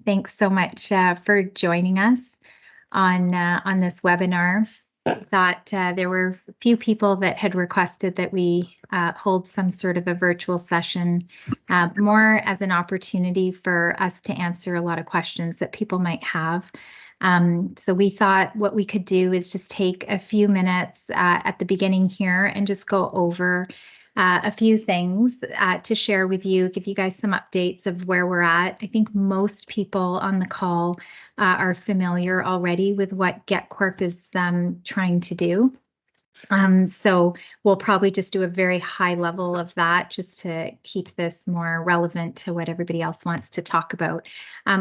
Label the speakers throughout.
Speaker 1: Thanks so much for joining us on this webinar. I thought there were a few people that had requested that we hold some sort of a virtual session, more as an opportunity for us to answer a lot of questions that people might have. So we thought what we could do is just take a few minutes at the beginning here and just go over a few things to share with you, give you guys some updates of where we're at. I think most people on the call are familiar already with what GET Corp is trying to do. So we'll probably just do a very high level of that just to keep this more relevant to what everybody else wants to talk about.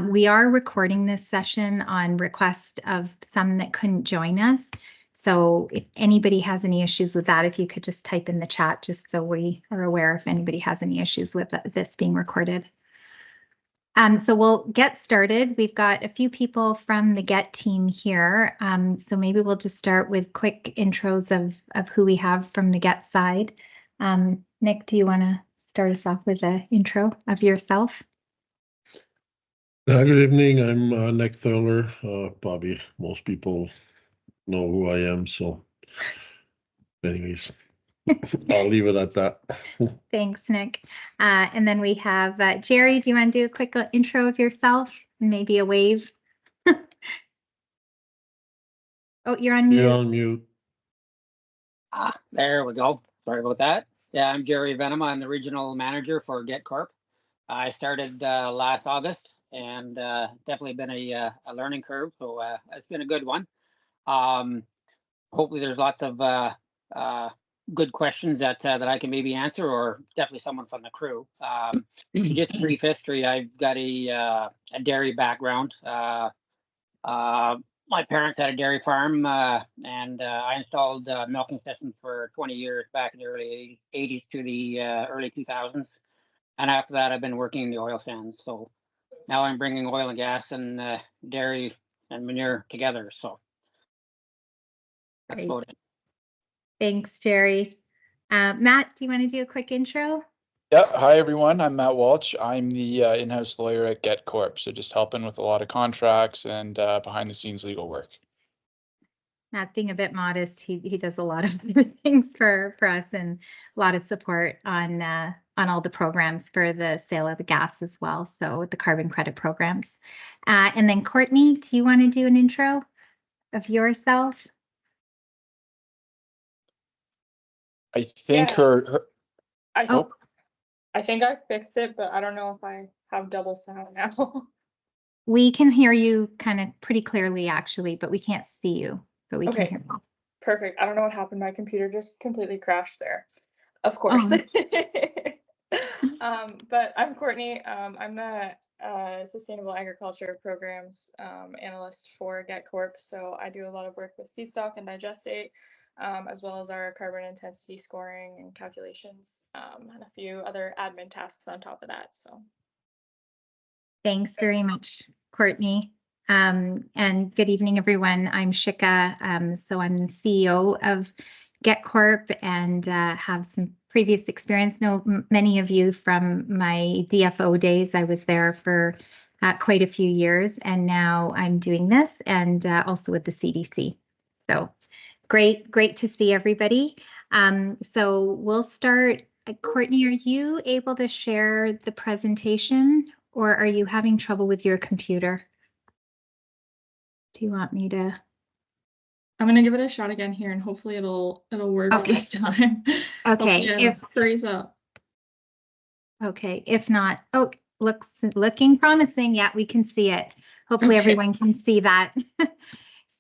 Speaker 1: We are recording this session on request of some that couldn't join us. So if anybody has any issues with that, if you could just type in the chat, just so we are aware if anybody has any issues with this being recorded. So we'll get started. We've got a few people from the GET team here. So maybe we'll just start with quick intros of who we have from the GET side. Nick, do you want to start us off with an intro of yourself?
Speaker 2: Good evening. I'm Nick Thurler. Probably most people know who I am. So anyways, I'll leave it at that.
Speaker 1: Thanks, Nick. And then we have Jerry. Do you want to do a quick intro of yourself? Maybe a wave. Oh, you're on mute.
Speaker 2: You're on mute.
Speaker 3: There we go. Sorry about that. Yeah, I'm Jerry Venema. I'm the regional manager for GET Corp. I started last August, and definitely been a learning curve. So it's been a good one. Hopefully there's lots of good questions that I can maybe answer, or definitely someone from the crew. Just a brief history. I've got a dairy background. My parents had a dairy farm, and I installed milking systems for 20 years back in the early 80s to the early 2000s. And after that, I've been working in the oil sands. So now I'm bringing oil and gas and dairy and manure together. So that's about it.
Speaker 1: Thanks, Jerry. Matt, do you want to do a quick intro?
Speaker 4: Yeah, hi everyone. I'm Matt Walsh. I'm the in-house lawyer at GET Corp. So just helping with a lot of contracts and behind the scenes legal work.
Speaker 1: Matt's being a bit modest. He does a lot of things for us and a lot of support on all the programs for the sale of the gas as well. So the carbon credit programs. And then Courtney, do you want to do an intro of yourself?
Speaker 4: I think
Speaker 5: I think I fixed it, but I don't know if I have double sound now.
Speaker 1: We can hear you kind of pretty clearly, actually, but we can't see you. But we can hear you.
Speaker 5: Perfect. I don't know what happened. My computer just completely crashed there. Of course. But I'm Courtney. I'm the Sustainable Agriculture Programs analyst for GET Corp. So I do a lot of work with feedstock and digestate, as well as our carbon intensity scoring and calculations, and a few other admin tasks on top of that. So
Speaker 1: thanks very much, Courtney. And good evening, everyone. I'm Shika. So I'm the CEO of GET Corp and have some previous experience. Know many of you from my DFO days. I was there for quite a few years, and now I'm doing this and also with the CDC. So great to see everybody. So we'll start. Courtney, are you able to share the presentation, or are you having trouble with your computer? Do you want me to?
Speaker 5: I'm gonna give it a shot again here, and hopefully it'll work this time.
Speaker 1: Okay.
Speaker 5: If freeze up.
Speaker 1: Okay. If not, looking promising. Yeah, we can see it. Hopefully everyone can see that.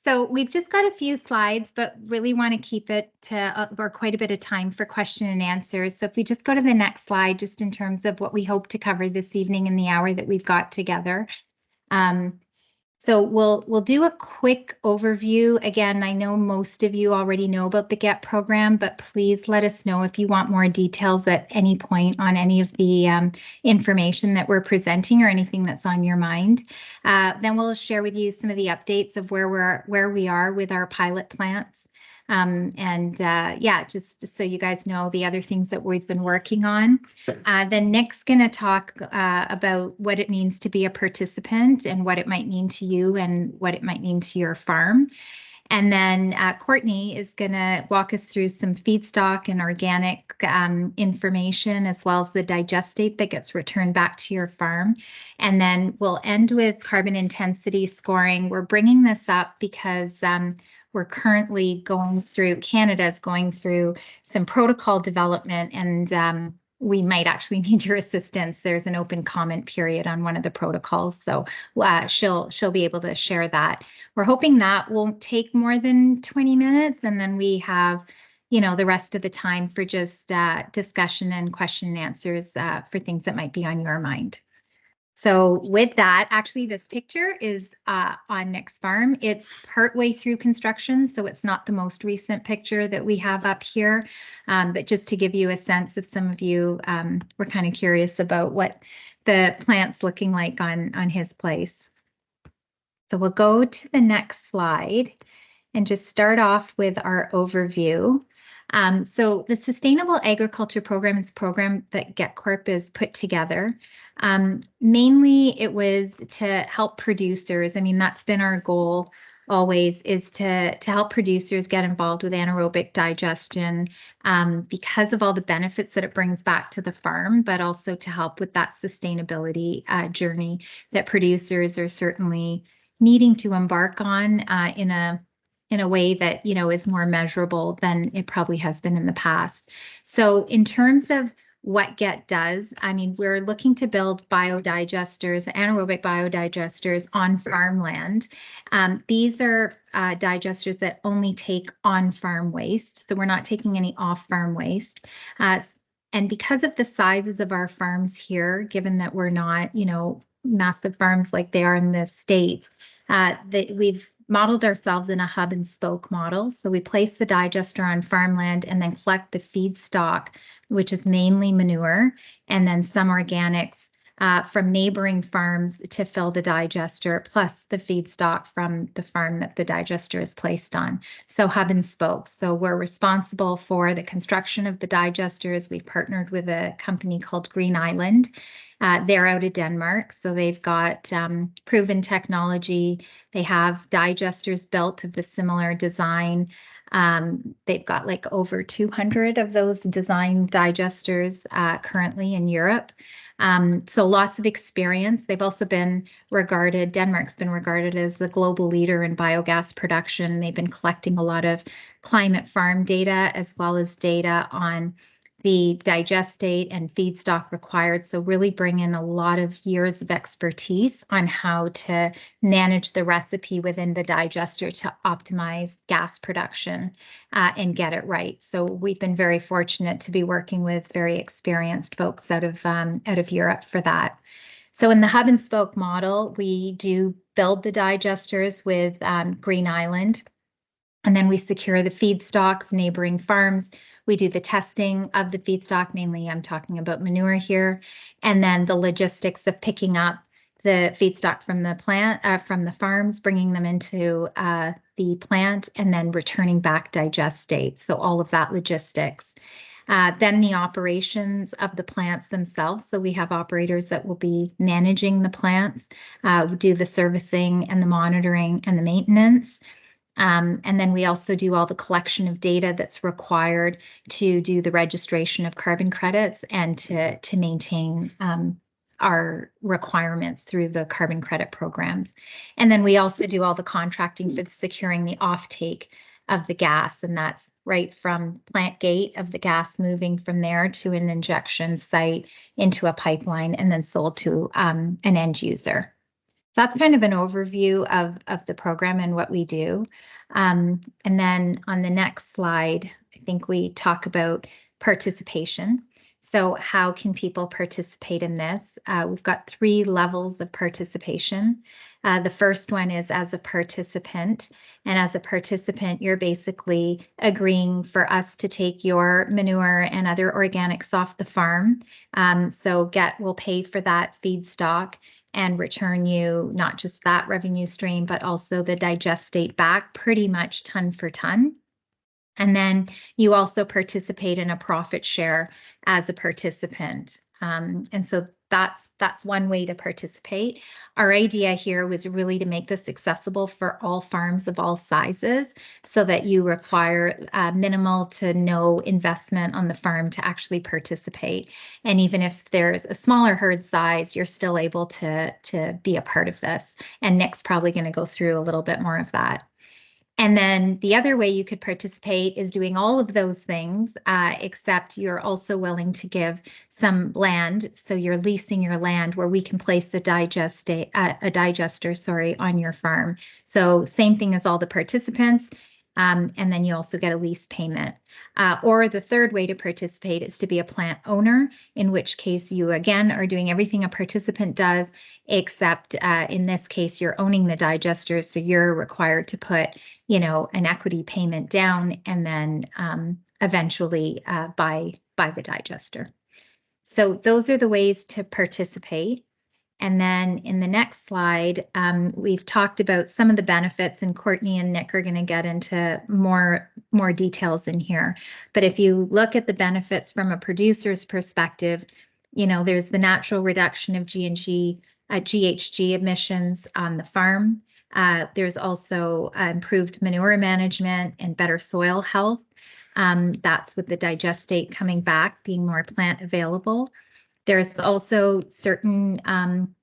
Speaker 1: So we've just got a few slides, but really want to keep it to or quite a bit of time for question and answers. So if we just go to the next slide, just in terms of what we hope to cover this evening in the hour that we've got together. So we'll do a quick overview. Again, I know most of you already know about the GET program, but please let us know if you want more details at any point on any of the information that we're presenting or anything that's on your mind. Then we'll share with you some of the updates of where we are with our pilot plants. Yeah, just so you guys know the other things that we've been working on. Then Nick's going to talk about what it means to be a participant and what it might mean to you and what it might mean to your farm. And then Courtney is going to walk us through some feedstock and organic information, as well as the digestate that gets returned back to your farm. And then we'll end with carbon intensity scoring. We're bringing this up because we're currently Canada's going through some protocol development, and we might actually need your assistance. There's an open comment period on one of the protocols, so she'll be able to share that. We're hoping that won't take more than 20 minutes, and then we have, the rest of the time for just discussion and question and answers for things that might be on your mind. So with that, actually, this picture is on Nick's farm. It's partway through construction, so it's not the most recent picture that we have up here. But just to give you a sense, if some of you were kind of curious about what the plant's looking like on his place. So we'll go to the next slide and just start off with our overview. So the Sustainable Agriculture Program is a program that GET Corp has put together. Mainly it was to help producers. I mean, that's been our goal always, is to help producers get involved with anaerobic digestion because of all the benefits that it brings back to the farm, but also to help with that sustainability journey that producers are certainly needing to embark on in a way that, is more measurable than it probably has been in the past. So in terms of what GET does, I mean, we're looking to build biodigesters, anaerobic biodigesters on farmland. These are digesters that only take on-farm waste, so we're not taking any off-farm waste. And because of the sizes of our farms here, given that we're not, massive farms like they are in the States, that we've modeled ourselves in a hub and spoke model. So we place the digester on farmland and then collect the feedstock, which is mainly manure, and then some organics from neighboring farms to fill the digester, plus the feedstock from the farm that the digester is placed on. So hub and spoke. So we're responsible for the construction of the digesters. We've partnered with a company called Green Island. They're out of Denmark, so they've got proven technology. They have digesters built of the similar design. They've got like over 200 of those design digesters currently in Europe. So lots of experience. They've also been regarded, Denmark's been regarded as the global leader in biogas production. They've been collecting a lot of climate farm data as well as data on the digestate and feedstock required. So really bring in a lot of years of expertise on how to manage the recipe within the digester to optimize gas production and get it right. So we've been very fortunate to be working with very experienced folks out of Europe for that. So in the hub and spoke model, we do build the digesters with Green Island, and then we secure the feedstock of neighboring farms. We do the testing of the feedstock, mainly I'm talking about manure here, and then the logistics of picking up the feedstock from the plant, from the farms, bringing them into the plant, and then returning back digestate. So all of that logistics. Then the operations of the plants themselves. So we have operators that will be managing the plants, do the servicing and the monitoring and the maintenance. And then we also do all the collection of data that's required to do the registration of carbon credits and to maintain our requirements through the carbon credit programs. And then we also do all the contracting for securing the offtake of the gas, and that's right from plant gate of the gas moving from there to an injection site into a pipeline and then sold to an end user. So that's kind of an overview of the program and what we do. And then on the next slide, I think we talk about participation. So how can people participate in this? We've got 3 levels of participation. The first one is as a participant. And as a participant, you're basically agreeing for us to take your manure and other organics off the farm. So GET will pay for that feedstock and return you not just that revenue stream, but also the digestate back pretty much ton for ton. And then you also participate in a profit share as a participant. And so that's one way to participate. Our idea here was really to make this accessible for all farms of all sizes so that you require minimal to no investment on the farm to actually participate. And even if there's a smaller herd size, you're still able to be a part of this. And Nick's probably going to go through a little bit more of that. And then the other way you could participate is doing all of those things, except you're also willing to give some land. So you're leasing your land where we can place a digester, on your farm. So same thing as all the participants. And then you also get a lease payment. Or the third way to participate is to be a plant owner, in which case you again are doing everything a participant does, except in this case, you're owning the digesters. So you're required to put, an equity payment down and then eventually buy the digester. So those are the ways to participate. And then in the next slide, we've talked about some of the benefits, and Courtney and Nick are going to get into more details in here. But if you look at the benefits from a producer's perspective, there's the natural reduction of GHG emissions on the farm. There's also improved manure management and better soil health. That's with the digestate coming back, being more plant available. There's also certain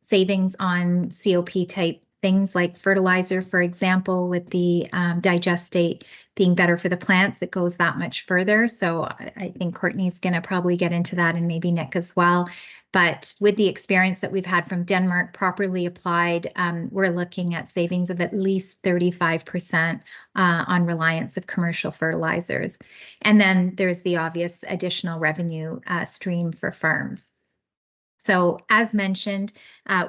Speaker 1: savings on COP type things like fertilizer, for example, with the digestate being better for the plants, it goes that much further. So I think Courtney's going to probably get into that, and maybe Nick as well. But with the experience that we've had from Denmark, properly applied, we're looking at savings of at least 35% on reliance of commercial fertilizers. And then there's the obvious additional revenue stream for farms. So as mentioned,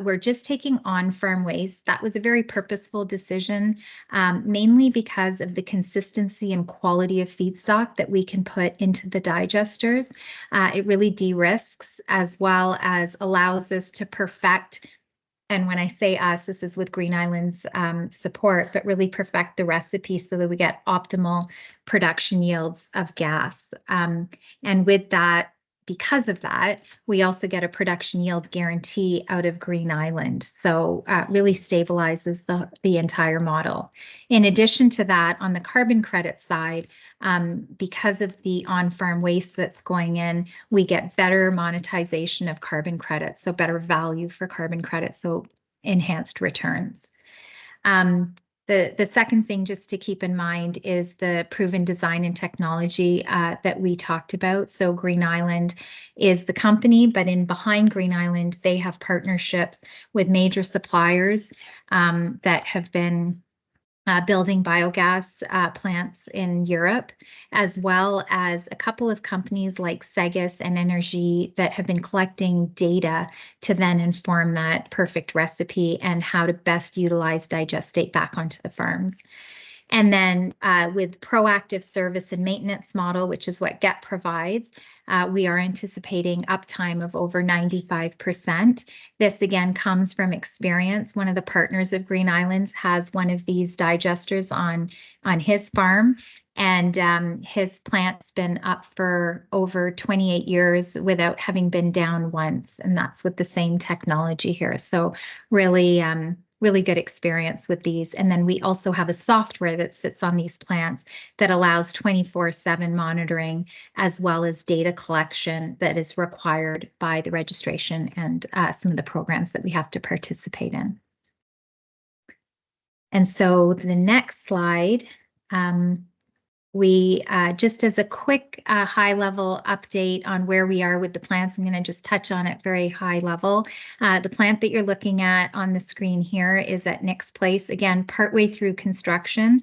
Speaker 1: we're just taking on-farm waste. That was a very purposeful decision, mainly because of the consistency and quality of feedstock that we can put into the digesters. It really de-risks as well as allows us to perfect, and when I say us, this is with Green Island's support, but really perfect the recipe so that we get optimal production yields of gas. And with that, because of that, we also get a production yield guarantee out of Green Island. So really stabilizes the entire model. In addition to that, on the carbon credit side, because of the on-farm waste that's going in, we get better monetization of carbon credits, so better value for carbon credits, so enhanced returns. The second thing just to keep in mind is the proven design and technology that we talked about. So Green Island is the company, but behind Green Island, they have partnerships with major suppliers that have been building biogas plants in Europe, as well as a couple of companies like Segis and Energy that have been collecting data to then inform that perfect recipe and how to best utilize digestate back onto the farms. And then with proactive service and maintenance model, which is what GET provides, we are anticipating uptime of over 95%. This again comes from experience. One of the partners of Green Islands has one of these digesters on his farm, and his plant's been up for over 28 years without having been down once, and that's with the same technology here. So really, really good experience with these. And then we also have a software that sits on these plants that allows 24/7 monitoring as well as data collection that is required by the registration and some of the programs that we have to participate in. And so the next slide, we just as a quick high level update on where we are with the plants, I'm going to just touch on it very high level. The plant that you're looking at on the screen here is at Nick's Place, again, partway through construction.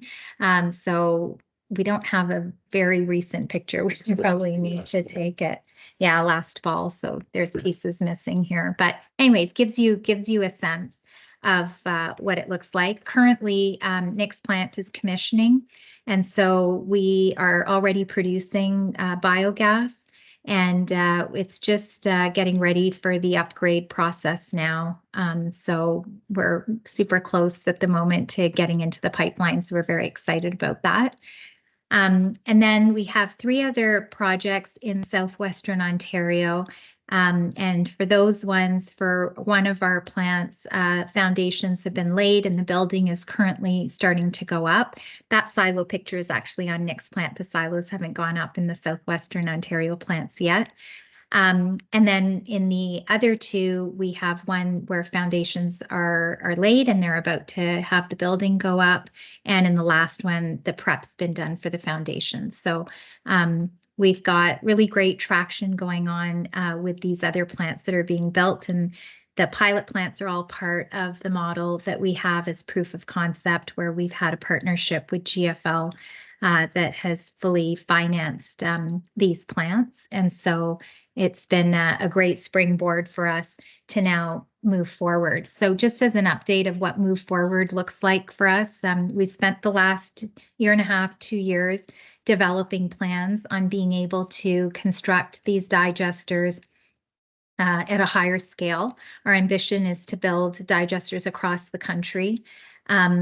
Speaker 1: So we don't have a very recent picture, which you probably need to take it. Yeah, last fall. So there's pieces missing here. But anyways, gives you a sense of what it looks like. Currently, Nick's plant is commissioning. And so we are already producing biogas, and it's just getting ready for the upgrade process now. So we're super close at the moment to getting into the pipeline. So we're very excited about that. And then we have 3 other projects in southwestern Ontario. And for those ones, for one of our plants, foundations have been laid and the building is currently starting to go up. That silo picture is actually on Nick's plant. The silos haven't gone up in the southwestern Ontario plants yet. And then in the other 2, we have one where foundations are laid and they're about to have the building go up. And in the last one, the prep's been done for the foundations. So we've got really great traction going on with these other plants that are being built. And the pilot plants are all part of the model that we have as proof of concept, where we've had a partnership with GFL that has fully financed these plants. And so it's been a great springboard for us to now move forward. So just as an update of what move forward looks like for us, we spent the last 1.5 to 2 years developing plans on being able to construct these digesters at a higher scale. Our ambition is to build digesters across the country.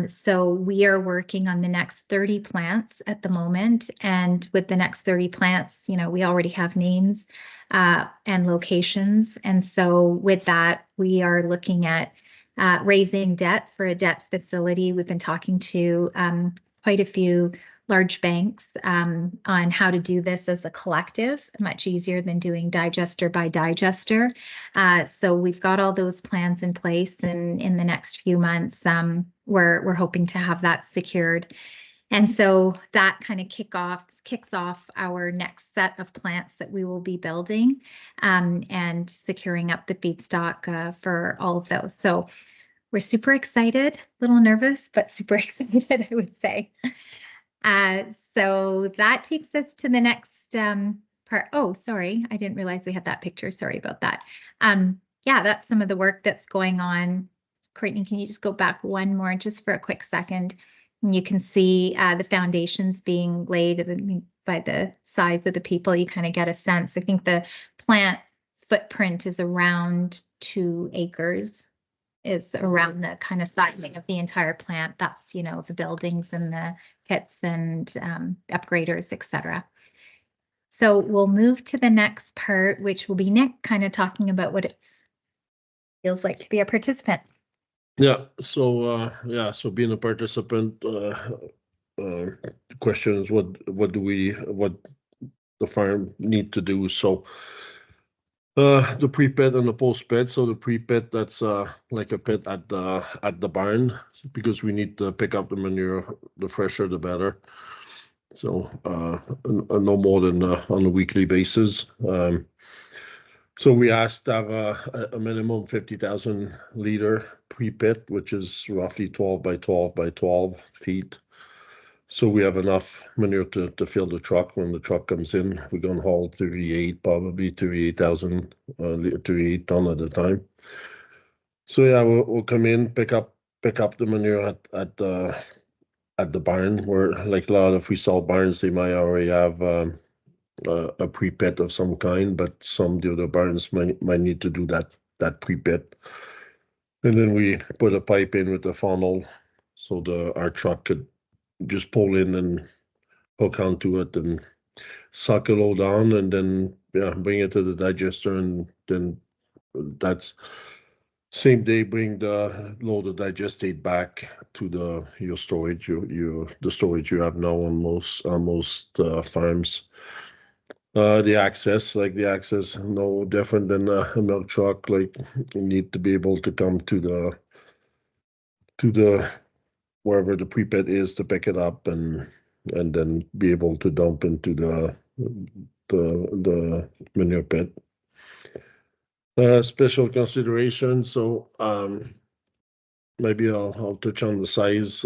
Speaker 1: So we are working on the next 30 plants at the moment. And with the next 30 plants, we already have names and locations. And so with that, we are looking at raising debt for a debt facility. We've been talking to quite a few large banks on how to do this as a collective, much easier than doing digester by digester. So we've got all those plans in place, and in the next few months, we're hoping to have that secured. And so that kind of kicks off our next set of plants that we will be building and securing up the feedstock for all of those. So we're super excited, a little nervous, but super excited, I would say. So that takes us to the next part. Oh, sorry, I didn't realize we had that picture. Sorry about that. Yeah, that's some of the work that's going on. Courtney, can you just go back one more just for a quick second? And you can see the foundations being laid by the size of the people. You kind of get a sense. I think the plant footprint is around 2 acres. Is around the kind of sizing of the entire plant. That's, the buildings and the kits and upgraders, etc. So we'll move to the next part, which will be Nick kind of talking about what it feels like to be a participant.
Speaker 2: Yeah, so so being a participant, the question is what the farm need to do. So the pre-pit and the post-pit. So the pre-pit, that's like a pit at the barn, because we need to pick up the manure. The fresher, the better. So no more than on a weekly basis. So we asked to have a minimum 50,000 liter pre-pit, which is roughly 12 by 12 by 12 feet. So we have enough manure to fill the truck. When the truck comes in, we're going to haul 38,000 38 ton at a time. So yeah, we'll come in, pick up the manure at the barn, where, like a lot of resale barns, they might already have a pre-pit of some kind, but some of the other barns might need to do that pre-pit. And then we put a pipe in with a funnel, so our truck could just pull in and hook onto it and suck it all down, and then bring it to the digester, and then that's same day bring the load of digestate back to your storage, the storage you have now on most farms. The access no different than a milk truck. Like, you need to be able to come to the wherever the pre-pit is to pick it up, and then be able to dump into the manure pit. Special consideration. So maybe I'll touch on the size.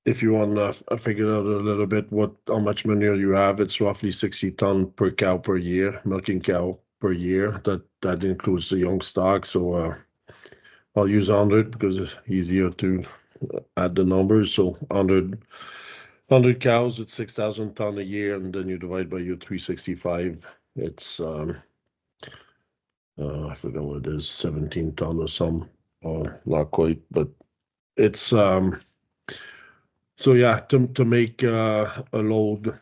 Speaker 2: If you want to figure out a little bit how much manure you have, it's roughly 60 ton per cow per year, milking cow per year. That includes the young stock. So I'll use 100 because it's easier to add the numbers. So 100 cows at 6,000 ton a year, and then you divide by your 365. It's I forgot what it is, 17 ton or some, or not quite, but it's So yeah, to make a load,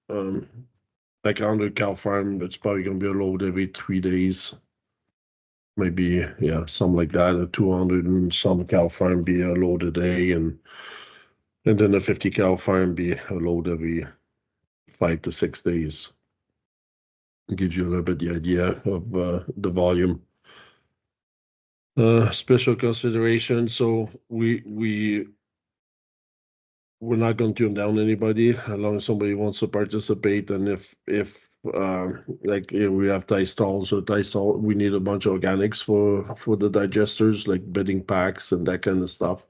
Speaker 2: like 100 cow farm, it's probably gonna be a load every 3 days. Maybe, yeah, something like that. A 200 and some cow farm be a load a day, and then a 50 cow farm be a load every 5 to 6 days. It gives you a little bit the idea of the volume. Special consideration. So we're not going to turn down anybody as long as somebody wants to participate. And if like we have tie stalls or tie stall, we need a bunch of organics for the digesters, like bedding packs and that kind of stuff.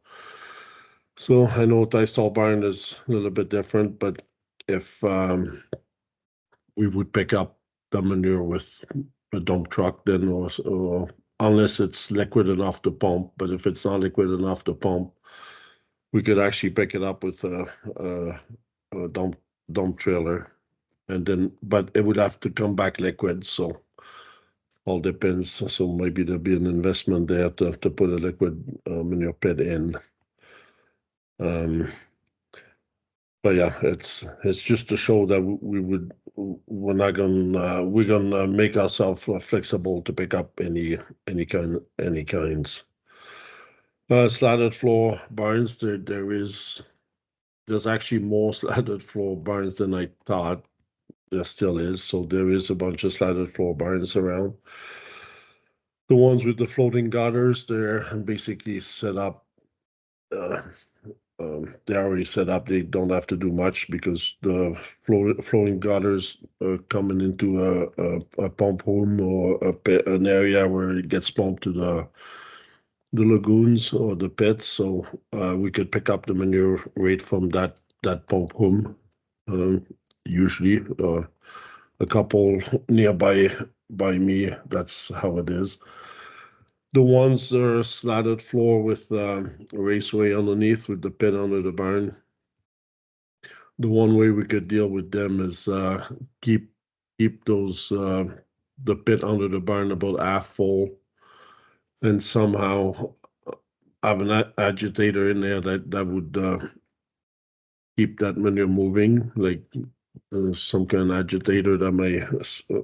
Speaker 2: So I know tie stall barn is a little bit different, but if we would pick up the manure with a dump truck, then or unless it's liquid enough to pump. But if it's not liquid enough to pump, we could actually pick it up with a dump trailer, and then but it would have to come back liquid. So all depends. So maybe there'll be an investment there to put a liquid manure pit in. But yeah, it's just to show that we're not gonna we're gonna make ourselves flexible to pick up any kinds. Slatted floor barns, there's actually more slatted floor barns than I thought there still is. So there is a bunch of slatted floor barns around. The ones with the floating gutters, they're basically set up. They're already set up. They don't have to do much because the floating gutters are coming into a pump room or an area where it gets pumped to the lagoons or the pits. So we could pick up the manure right from that pump room. Usually a couple nearby by me. That's how it is. The ones that are slatted floor with a raceway underneath with the pit under the barn. The one way we could deal with them is keep those the pit under the barn about half full, and somehow have an agitator in there that would keep that manure moving, like some kind of agitator that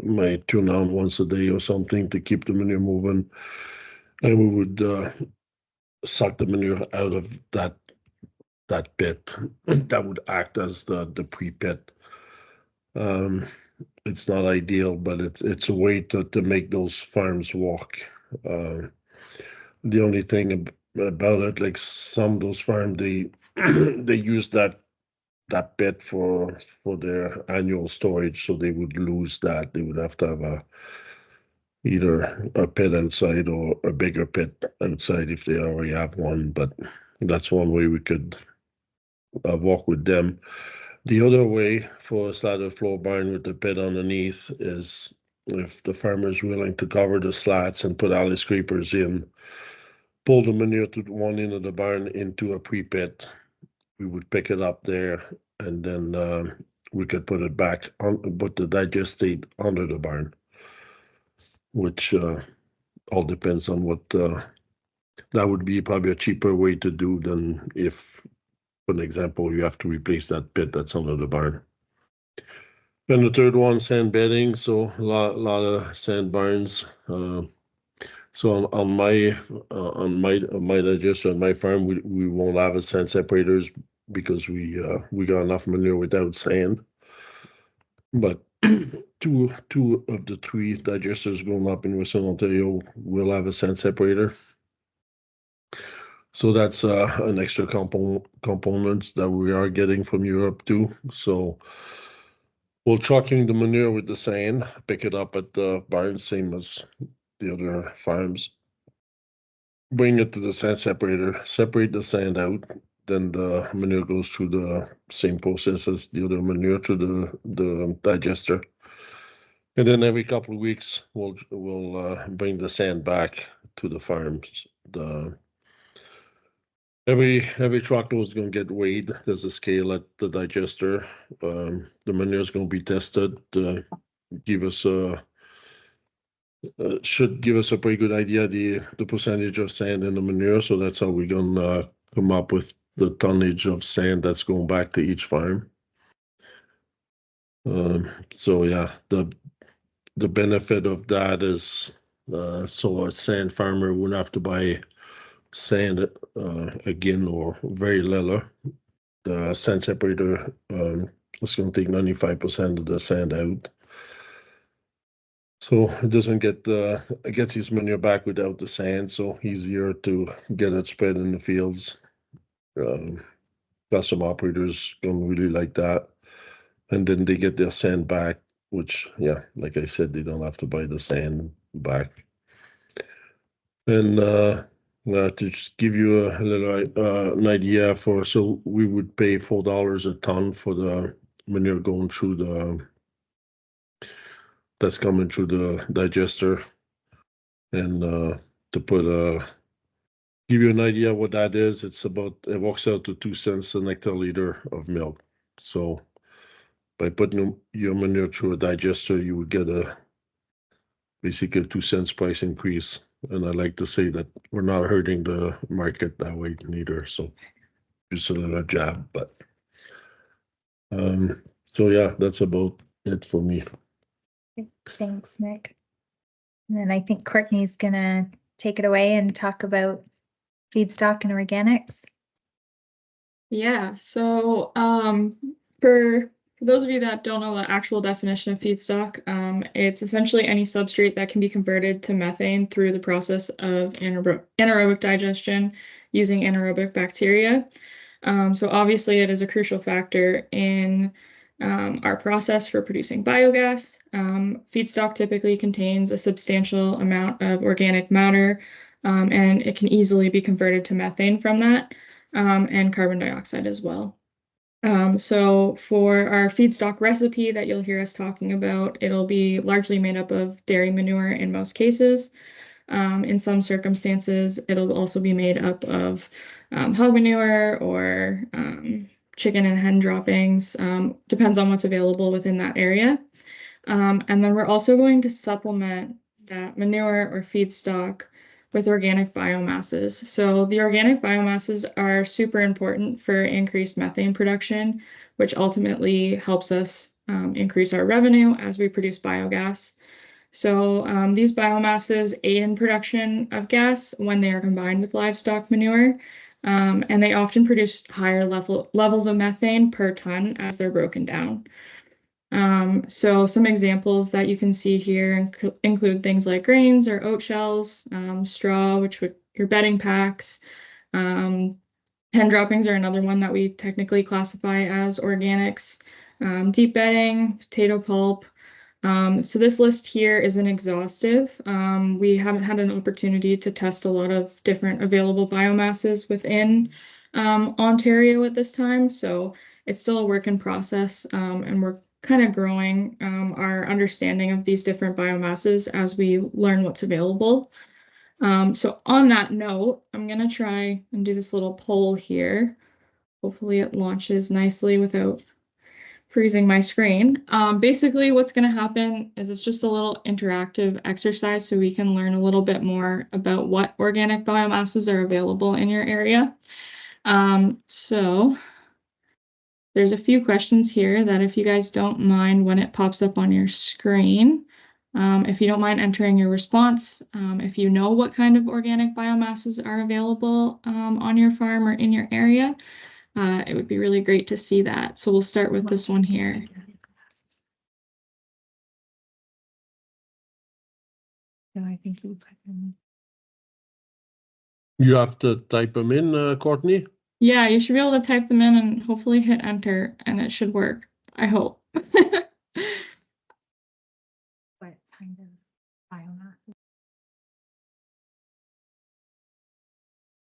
Speaker 2: might tune on once a day or something to keep the manure moving, and we would suck the manure out of that pit. That would act as the pre-pit. It's not ideal, but it's a way to make those farms work. The only thing about it, like some of those farms, they they use that pit for their annual storage, so they would lose that. They would have to have either a pit outside or a bigger pit outside if they already have one. But that's one way we could work with them. The other way for a slatted floor barn with the pit underneath is if the farmer is willing to cover the slats and put alley scrapers in, pull the manure to one end of the barn into a pre-pit. We would pick it up there, and then we could put it back on, put the digestate under the barn, which all depends on what that would be. Probably a cheaper way to do than if, for an example, you have to replace that pit that's under the barn. And the third one, sand bedding. So a lot of sand barns. So on my digester on my farm, we won't have a sand separators because we got enough manure without sand. But two of the three digesters going up in Western Ontario will have a sand separator. So that's an extra component that we are getting from Europe too. So we'll trucking the manure with the sand, pick it up at the barn, same as the other farms. Bring it to the sand separator, separate the sand out, then the manure goes through the same process as the other manure to the digester. And then every couple of weeks, we'll bring the sand back to the farms. Every truckload is going to get weighed. There's a scale at the digester. The manure is going to be tested to give us should give us a pretty good idea the percentage of sand in the manure. So that's how we're gonna come up with the tonnage of sand that's going back to each farm. So yeah, the benefit of that is so a sand farmer wouldn't have to buy sand again or very little. The sand separator is going to take 95% of the sand out. So it doesn't get it gets his manure back without the sand, so easier to get it spread in the fields. Got some operators don't really like that, and then they get their sand back, which yeah, like I said, they don't have to buy the sand back. And to just give you a little an idea for, so we would pay $4 a ton for the manure going through the that's coming through the digester, and to put give you an idea what that is, it's about, it works out to 2 cents an hectoliter of milk. So by putting your manure through a digester, you would get basically a 2 cents price increase. And I like to say that we're not hurting the market that way neither. So just a little jab, but so yeah, that's about it for me.
Speaker 1: Thanks, Nick. And then I think Courtney's gonna take it away and talk about feedstock and organics.
Speaker 5: Yeah, so for those of you that don't know the actual definition of feedstock, it's essentially any substrate that can be converted to methane through the process of anaerobic digestion using anaerobic bacteria. So obviously it is a crucial factor in our process for producing biogas. Feedstock typically contains a substantial amount of organic matter, and it can easily be converted to methane from that. And carbon dioxide as well. So for our feedstock recipe that you'll hear us talking about, it'll be largely made up of dairy manure in most cases. In some circumstances, it'll also be made up of hog manure or chicken and hen droppings, depends on what's available within that area. And then we're also going to supplement that manure or feedstock with organic biomasses. So the organic biomasses are super important for increased methane production, which ultimately helps us increase our revenue as we produce biogas. So these biomasses aid in production of gas when they are combined with livestock manure, and they often produce higher levels of methane per ton as they're broken down. So some examples that you can see here include things like grains or oat shells, straw, which would your bedding packs. Hen droppings are another one that we technically classify as organics. Deep bedding, potato pulp. So this list here isn't exhaustive. We haven't had an opportunity to test a lot of different available biomasses within Ontario at this time. So it's still a work in process, and we're kind of growing our understanding of these different biomasses as we learn what's available. So on that note, I'm going to try and do this little poll here. Hopefully it launches nicely without freezing my screen. Basically what's going to happen is it's just a little interactive exercise so we can learn a little bit more about what organic biomasses are available in your area. So there's a few questions here that if you guys don't mind when it pops up on your screen, if you don't mind entering your response, if you know what kind of organic biomasses are available on your farm or in your area, it would be really great to see that. So we'll start with this one here.
Speaker 1: So I think you put them.
Speaker 2: You have to type them in, Courtney?
Speaker 5: Yeah, you should be able to type them in and hopefully hit enter and it should work. I hope.
Speaker 1: What kind of biomass?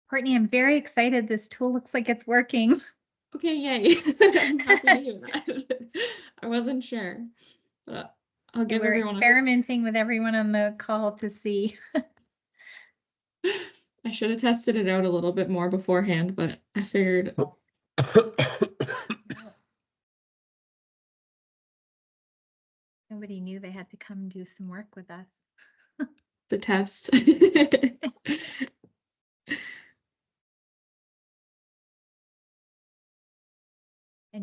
Speaker 1: Courtney, I'm very excited. This tool looks like it's working.
Speaker 5: Okay, yay. I'm happy to hear that. I wasn't sure. But I'll give
Speaker 1: We're
Speaker 5: everyone
Speaker 1: experimenting with everyone on the call to see.
Speaker 5: I should have tested it out a little bit more beforehand, but I figured
Speaker 1: Nobody knew they had to come do some work with us.
Speaker 5: to test.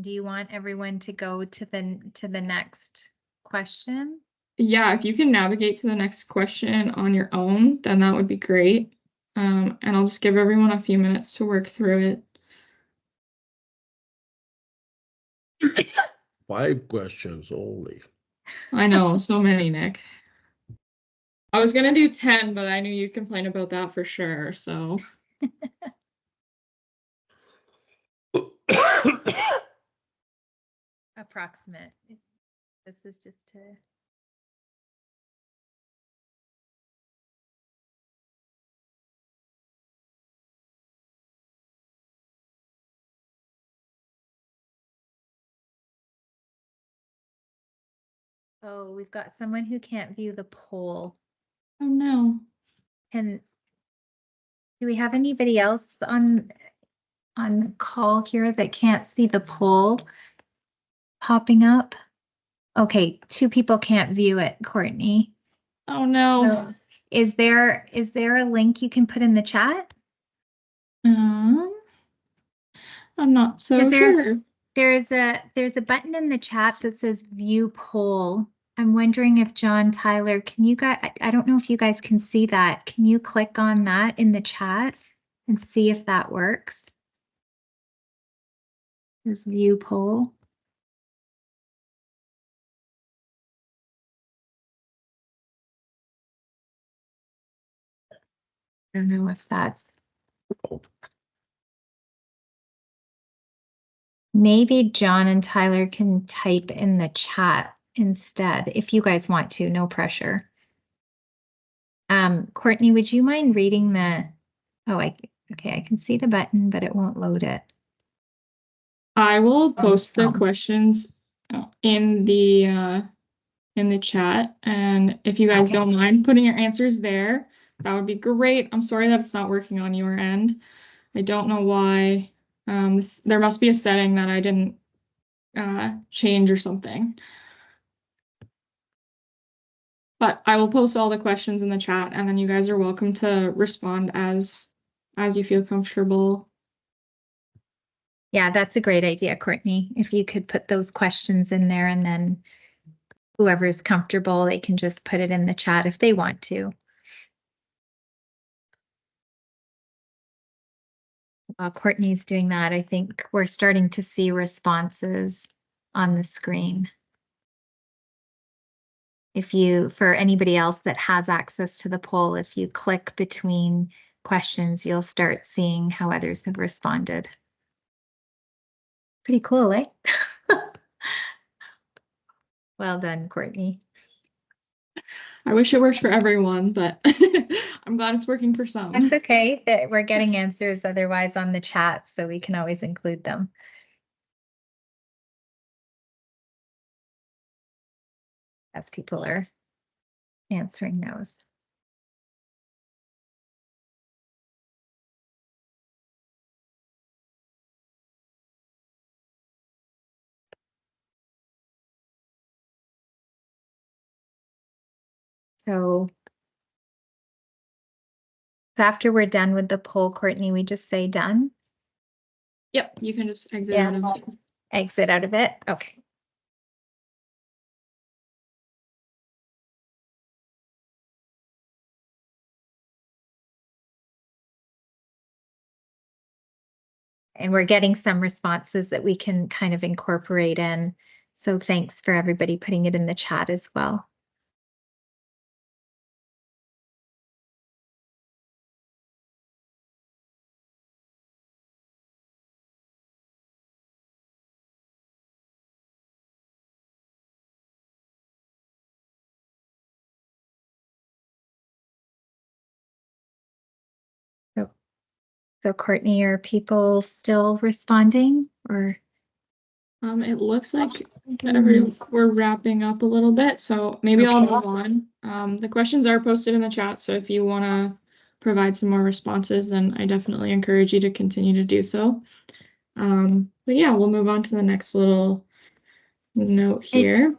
Speaker 1: And do you want everyone to go to the next question?
Speaker 5: Yeah, if you can navigate to the next question on your own, then that would be great. And I'll just give everyone a few minutes to work through it.
Speaker 2: 5 questions only.
Speaker 5: I know, so many, Nick. I was gonna do 10, but I knew you'd complain about that for sure, so.
Speaker 1: Approximate. This is just to. Oh, we've got someone who can't view the poll.
Speaker 5: Oh, no.
Speaker 1: And do we have anybody else on call here that can't see the poll popping up? Okay, 2 people can't view it, Courtney.
Speaker 5: Oh, no.
Speaker 1: So is there a link you can put in the chat?
Speaker 5: I'm not so
Speaker 1: Is there-
Speaker 5: sure.
Speaker 1: There's a button in the chat that says view poll. I'm wondering if John, Tyler, can you guys, I don't know if you guys can see that. Can you click on that in the chat and see if that works? There's view poll. I don't know if that's. Maybe John and Tyler can type in the chat instead, if you guys want to, no pressure. Courtney, would you mind reading the, okay, I can see the button, but it won't load it.
Speaker 5: I will post the
Speaker 1: Oh.
Speaker 5: questions in the chat, and if you guys
Speaker 1: Okay.
Speaker 5: don't mind putting your answers there, that would be great. I'm sorry that it's not working on your end. I don't know why. There must be a setting that I didn't change or something. But I will post all the questions in the chat, and then you guys are welcome to respond as you feel comfortable.
Speaker 1: Yeah, that's a great idea, Courtney. If you could put those questions in there and then whoever is comfortable, they can just put it in the chat if they want to. While Courtney's doing that, I think we're starting to see responses on the screen. For anybody else that has access to the poll, if you click between questions, you'll start seeing how others have responded. Pretty cool, eh? Well done, Courtney.
Speaker 5: I wish it worked for everyone, but I'm glad it's working for some.
Speaker 1: That's okay. We're getting answers otherwise on the chat, so we can always include them. As people are answering those. So after we're done with the poll, Courtney, we just say done.
Speaker 5: Yep, you can just exit
Speaker 1: Yeah.
Speaker 5: out of it.
Speaker 1: Exit out of it. Okay. And we're getting some responses that we can kind of incorporate in. So thanks for everybody putting it in the chat as well. So Courtney, are people still responding or?
Speaker 5: It looks like we're wrapping up a little bit, so maybe I'll
Speaker 1: Okay.
Speaker 5: move on. The questions are posted in the chat, so if you want to provide some more responses, then I definitely encourage you to continue to do so. But yeah, we'll move on to the next little note here.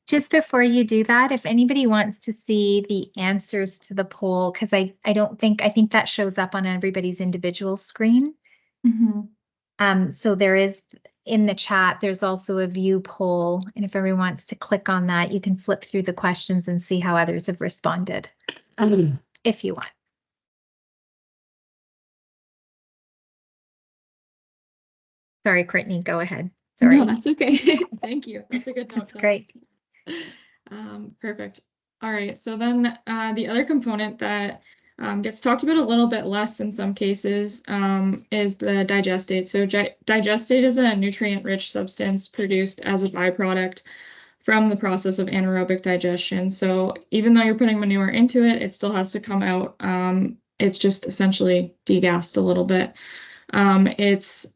Speaker 1: Just before you do that, if anybody wants to see the answers to the poll, because I think that shows up on everybody's individual screen.
Speaker 5: Mhm.
Speaker 1: So there is in the chat, there's also a view poll. And if everyone wants to click on that, you can flip through the questions and see how others have responded, if you want. Sorry, Courtney, go ahead. Sorry.
Speaker 5: No, that's okay. Thank you. That's a good note.
Speaker 1: That's great.
Speaker 5: Perfect. All right. So then the other component that gets talked about a little bit less in some cases is the digestate. So digestate is a nutrient-rich substance produced as a byproduct from the process of anaerobic digestion. So even though you're putting manure into it, it still has to come out. It's just essentially degassed a little bit. It's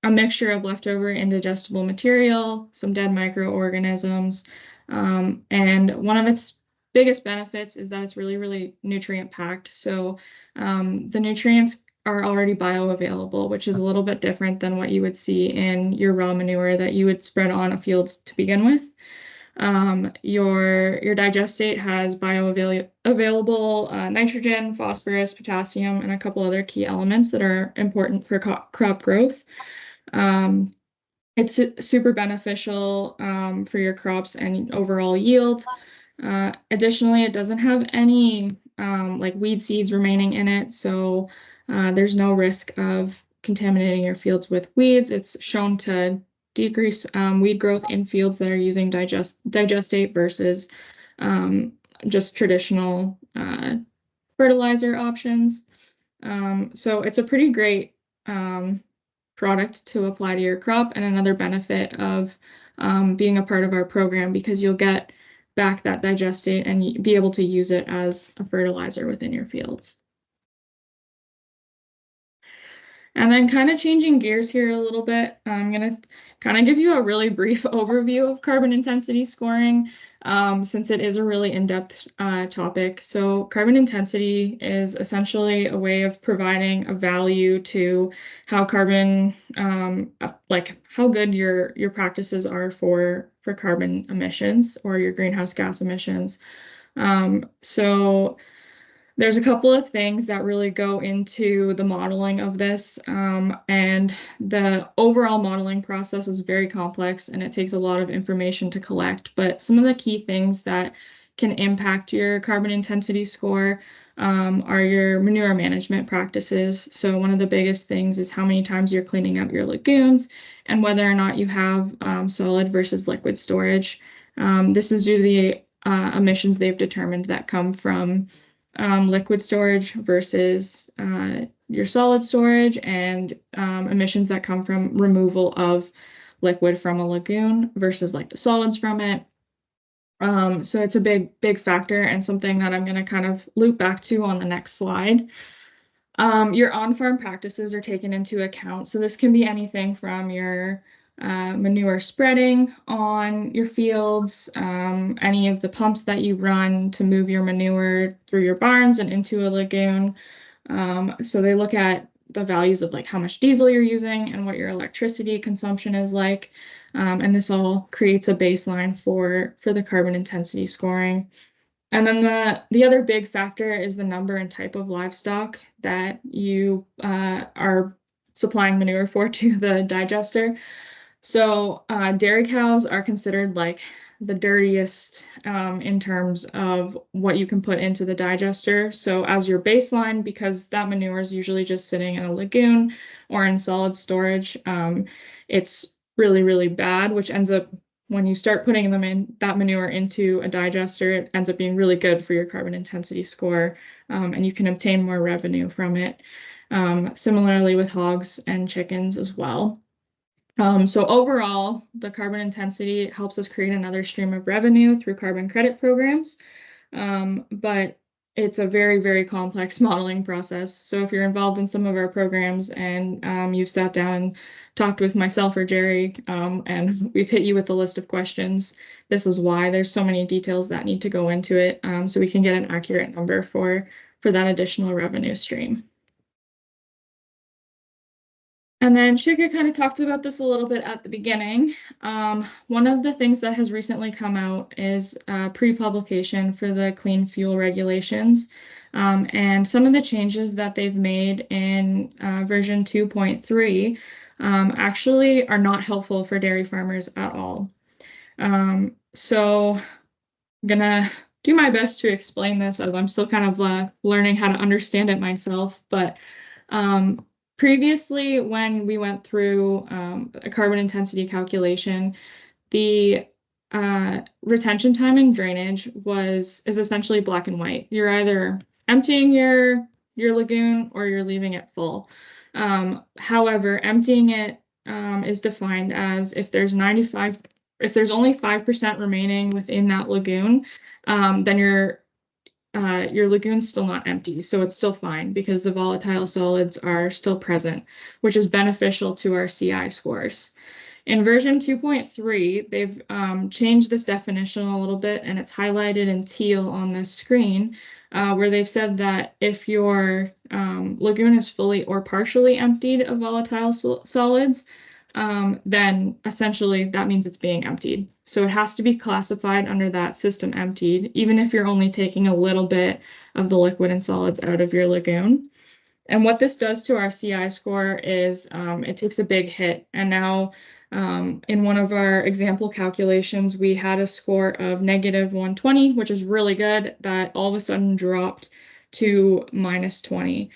Speaker 5: a mixture of leftover indigestible material, some dead microorganisms, and one of its biggest benefits is that it's really, really nutrient packed. So the nutrients are already bioavailable, which is a little bit different than what you would see in your raw manure that you would spread on a field to begin with. Your digestate has bioavailable nitrogen, phosphorus, potassium, and a couple other key elements that are important for crop growth. It's super beneficial for your crops and overall yield. Additionally, it doesn't have any like weed seeds remaining in it, so there's no risk of contaminating your fields with weeds. It's shown to decrease weed growth in fields that are using digestate versus just traditional fertilizer options. So it's a pretty great product to apply to your crop, and another benefit of being a part of our program, because you'll get back that digestate and be able to use it as a fertilizer within your fields. And then kind of changing gears here a little bit, I'm going to kind of give you a really brief overview of carbon intensity scoring, since it is a really in-depth topic. So carbon intensity is essentially a way of providing a value to how carbon, like how good your practices are for carbon emissions or your greenhouse gas emissions. So there's a couple of things that really go into the modeling of this, and the overall modeling process is very complex and it takes a lot of information to collect. But some of the key things that can impact your carbon intensity score are your manure management practices. So one of the biggest things is how many times you're cleaning out your lagoons and whether or not you have solid versus liquid storage. This is due to the emissions they've determined that come from liquid storage versus your solid storage, and emissions that come from removal of liquid from a lagoon versus like the solids from it. So it's a big factor, and something that I'm going to kind of loop back to on the next slide. Your on-farm practices are taken into account. So this can be anything from your manure spreading on your fields, any of the pumps that you run to move your manure through your barns and into a lagoon. So they look at the values of like how much diesel you're using and what your electricity consumption is like. And this all creates a baseline for the carbon intensity scoring. And then the other big factor is the number and type of livestock that you are supplying manure for to the digester. So dairy cows are considered like the dirtiest in terms of what you can put into the digester. So as your baseline, because that manure is usually just sitting in a lagoon or in solid storage, it's really, really bad, which ends up, when you start putting that manure into a digester, it ends up being really good for your carbon intensity score, and you can obtain more revenue from it. Similarly with hogs and chickens as well. So overall, the carbon intensity helps us create another stream of revenue through carbon credit programs, but it's a very, very complex modeling process. So if you're involved in some of our programs and you've sat down and talked with myself or Jerry, and we've hit you with a list of questions, this is why. There's so many details that need to go into it, so we can get an accurate number for that additional revenue stream. And then Shika kind of talked about this a little bit at the beginning. One of the things that has recently come out is pre-publication for the clean fuel regulations. And some of the changes that they've made in version 2.3 actually are not helpful for dairy farmers at all. So I'm gonna do my best to explain this as I'm still kind of learning how to understand it myself. But previously, when we went through a carbon intensity calculation, the retention time and drainage is essentially black and white. You're either emptying your lagoon or you're leaving it full. However, emptying it is defined as if there's only 5% remaining within that lagoon, then your lagoon's still not empty, so it's still fine because the volatile solids are still present, which is beneficial to our CI scores. In version 2.3, they've changed this definition a little bit, and it's highlighted in teal on this screen, where they've said that if your lagoon is fully or partially emptied of volatile solids, then essentially that means it's being emptied. So it has to be classified under that system emptied, even if you're only taking a little bit of the liquid and solids out of your lagoon. And what this does to our CI score is it takes a big hit. And now in one of our example calculations, we had a score of -120, which is really good, that all of a sudden dropped to -20,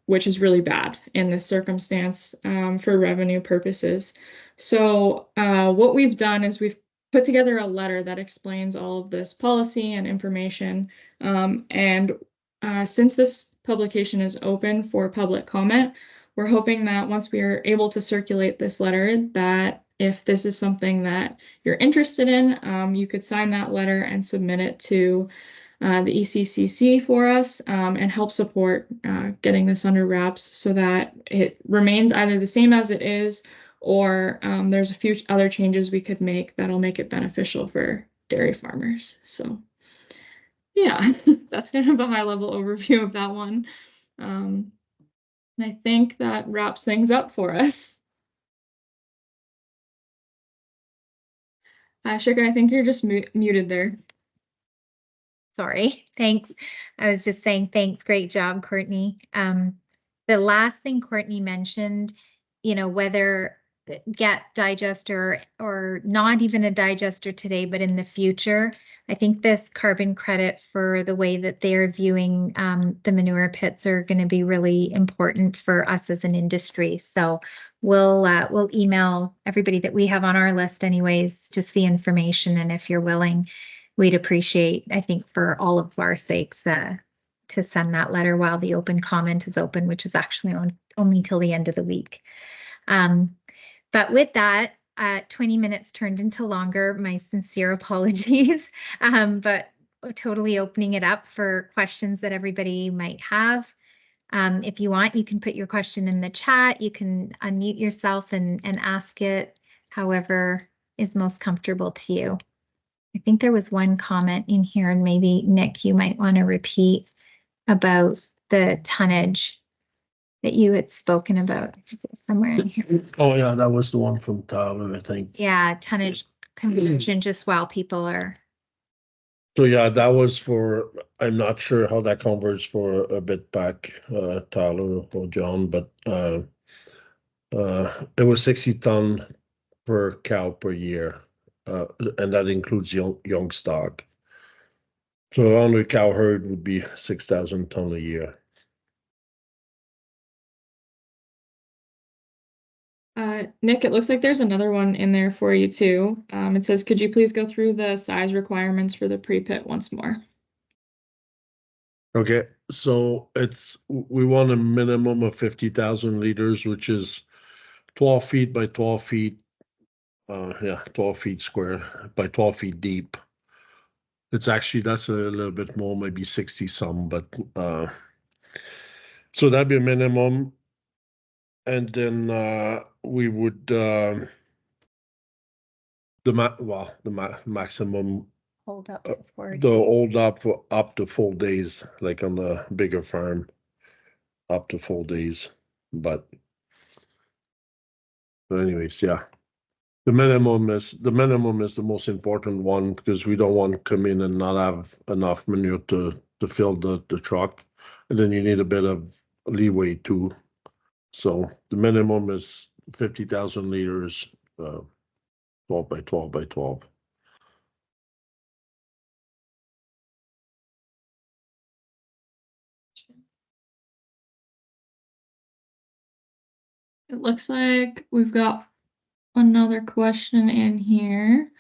Speaker 5: which is really bad in this circumstance for revenue purposes. So what we've done is we've put together a letter that explains all of this policy and information. And since this publication is open for public comment, we're hoping that once we are able to circulate this letter, that if this is something that you're interested in, you could sign that letter and submit it to the ECCC for us and help support getting this under wraps so that it remains either the same as it is, or there's a few other changes we could make that'll make it beneficial for dairy farmers. So yeah, that's kind of a high level overview of that one. And I think that wraps things up for us. Sugar, I think you're just muted there.
Speaker 1: Sorry, thanks. I was just saying thanks. Great job, Courtney. The last thing Courtney mentioned, whether GET digester or not even a digester today, but in the future, I think this carbon credit for the way that they're viewing the manure pits are going to be really important for us as an industry. So we'll email everybody that we have on our list anyways, just the information. And if you're willing, we'd appreciate, I think, for all of our sakes, to send that letter while the open comment is open, which is actually only till the end of the week. But with that, 20 minutes turned into longer. My sincere apologies, but totally opening it up for questions that everybody might have. If you want, you can put your question in the chat. You can unmute yourself and ask it however is most comfortable to you. I think there was one comment in here, and maybe Nick, you might want to repeat about the tonnage that you had spoken about. I think it was somewhere in here.
Speaker 2: Oh, yeah, that was the one from Tyler, I think.
Speaker 1: Yeah, tonnage conversion, just while people are.
Speaker 2: So yeah, that was for, I'm not sure how that converts for a bit back, Tyler or John, but it was 60 ton per cow per year, and that includes young stock. So a 100 cow herd would be 6,000 ton a year.
Speaker 5: Nick, it looks like there's another one in there for you too. It says, could you please go through the size requirements for the pre-pit once more?
Speaker 2: Okay, so we want a minimum of 50,000 liters, which is 12 feet by 12 feet. 12 feet square by 12 feet deep. That's a little bit more, maybe 60 some, but so that'd be a minimum. And then we would maximum
Speaker 1: Hold up for
Speaker 2: the hold up for up to 4 days, like on the bigger farm, up to 4 days. But anyways, yeah. The minimum is the most important one, because we don't want to come in and not have enough manure to to fill the truck. And then you need a bit of leeway too. So the minimum is 50,000 liters, 12 by 12 by 12.
Speaker 5: It looks like we've got another question in here.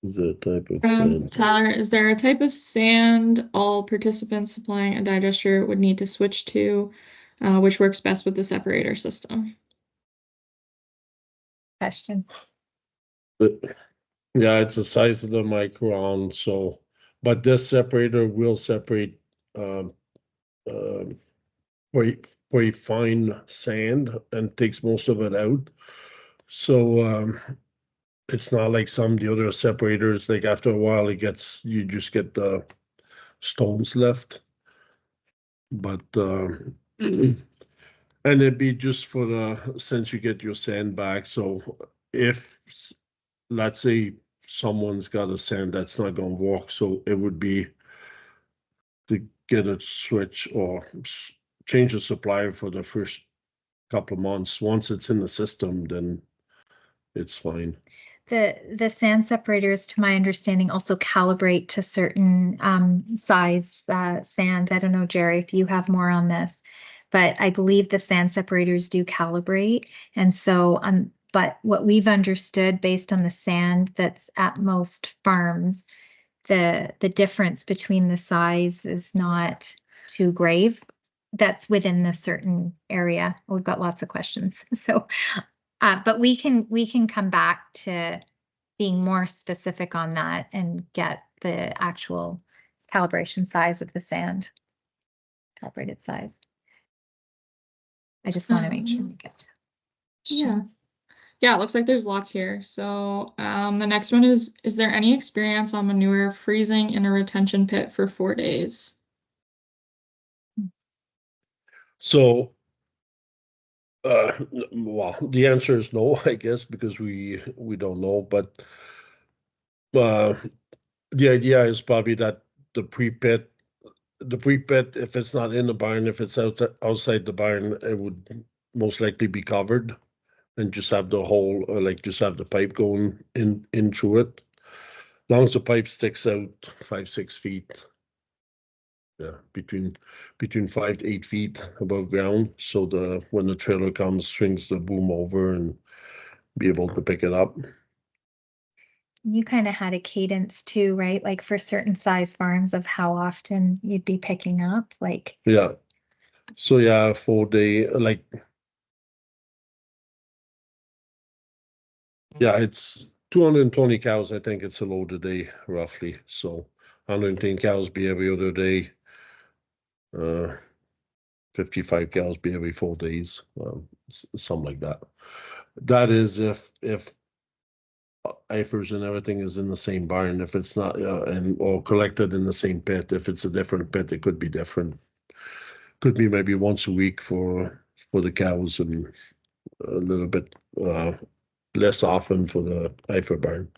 Speaker 2: Is it a type of
Speaker 5: From
Speaker 2: sand?
Speaker 5: Tyler, is there a type of sand all participants supplying a digester would need to switch to, which works best with the separator system?
Speaker 1: Question.
Speaker 2: But, yeah, it's the size of the micron. So, but this separator will separate very fine sand and takes most of it out. So it's not like some of the other separators. Like after a while, you just get the stones left. But and it'd be just for since you get your sand back. So if let's say someone's got a sand that's not going to work, so it would be to get a switch or change the supplier for the first couple of months. Once it's in the system, then it's fine.
Speaker 1: The sand separators, to my understanding, also calibrate to certain size sand. I don't know, Jerry, if you have more on this, but I believe the sand separators do calibrate. And so, but what we've understood based on the sand that's at most farms, the difference between the size is not too grave. That's within the certain area. We've got lots of questions. So but we can come back to being more specific on that and get the actual calibration size of the sand, calibrated size. I just want to make sure we get questions.
Speaker 5: Yeah, it looks like there's lots here. So the next one is there any experience on manure freezing in a retention pit for 4 days?
Speaker 2: So well, the answer is no, I guess, because we don't know. But the idea is probably that the pre-pit, if it's not in the barn, if it's outside the barn, it would most likely be covered and just have the hole, or like just have the pipe going in through it. As long as the pipe sticks out 5-6 feet. Yeah, between 5 to 8 feet above ground. So when the trailer comes, swings the boom over and be able to pick it up.
Speaker 1: You kind of had a cadence too, right? Like for certain size farms of how often you'd be picking up, like.
Speaker 2: Yeah. So yeah, 4 day, like, yeah, it's 220 cows. I think it's a load a day, roughly. So 110 cows be every other day. 55 cows be every 4 days, something like that. That is if IFers and everything is in the same barn. If it's not, or collected in the same pit. If it's a different pit, it could be different. Could be maybe once a week for the cows and a little bit less often for the IFer barn.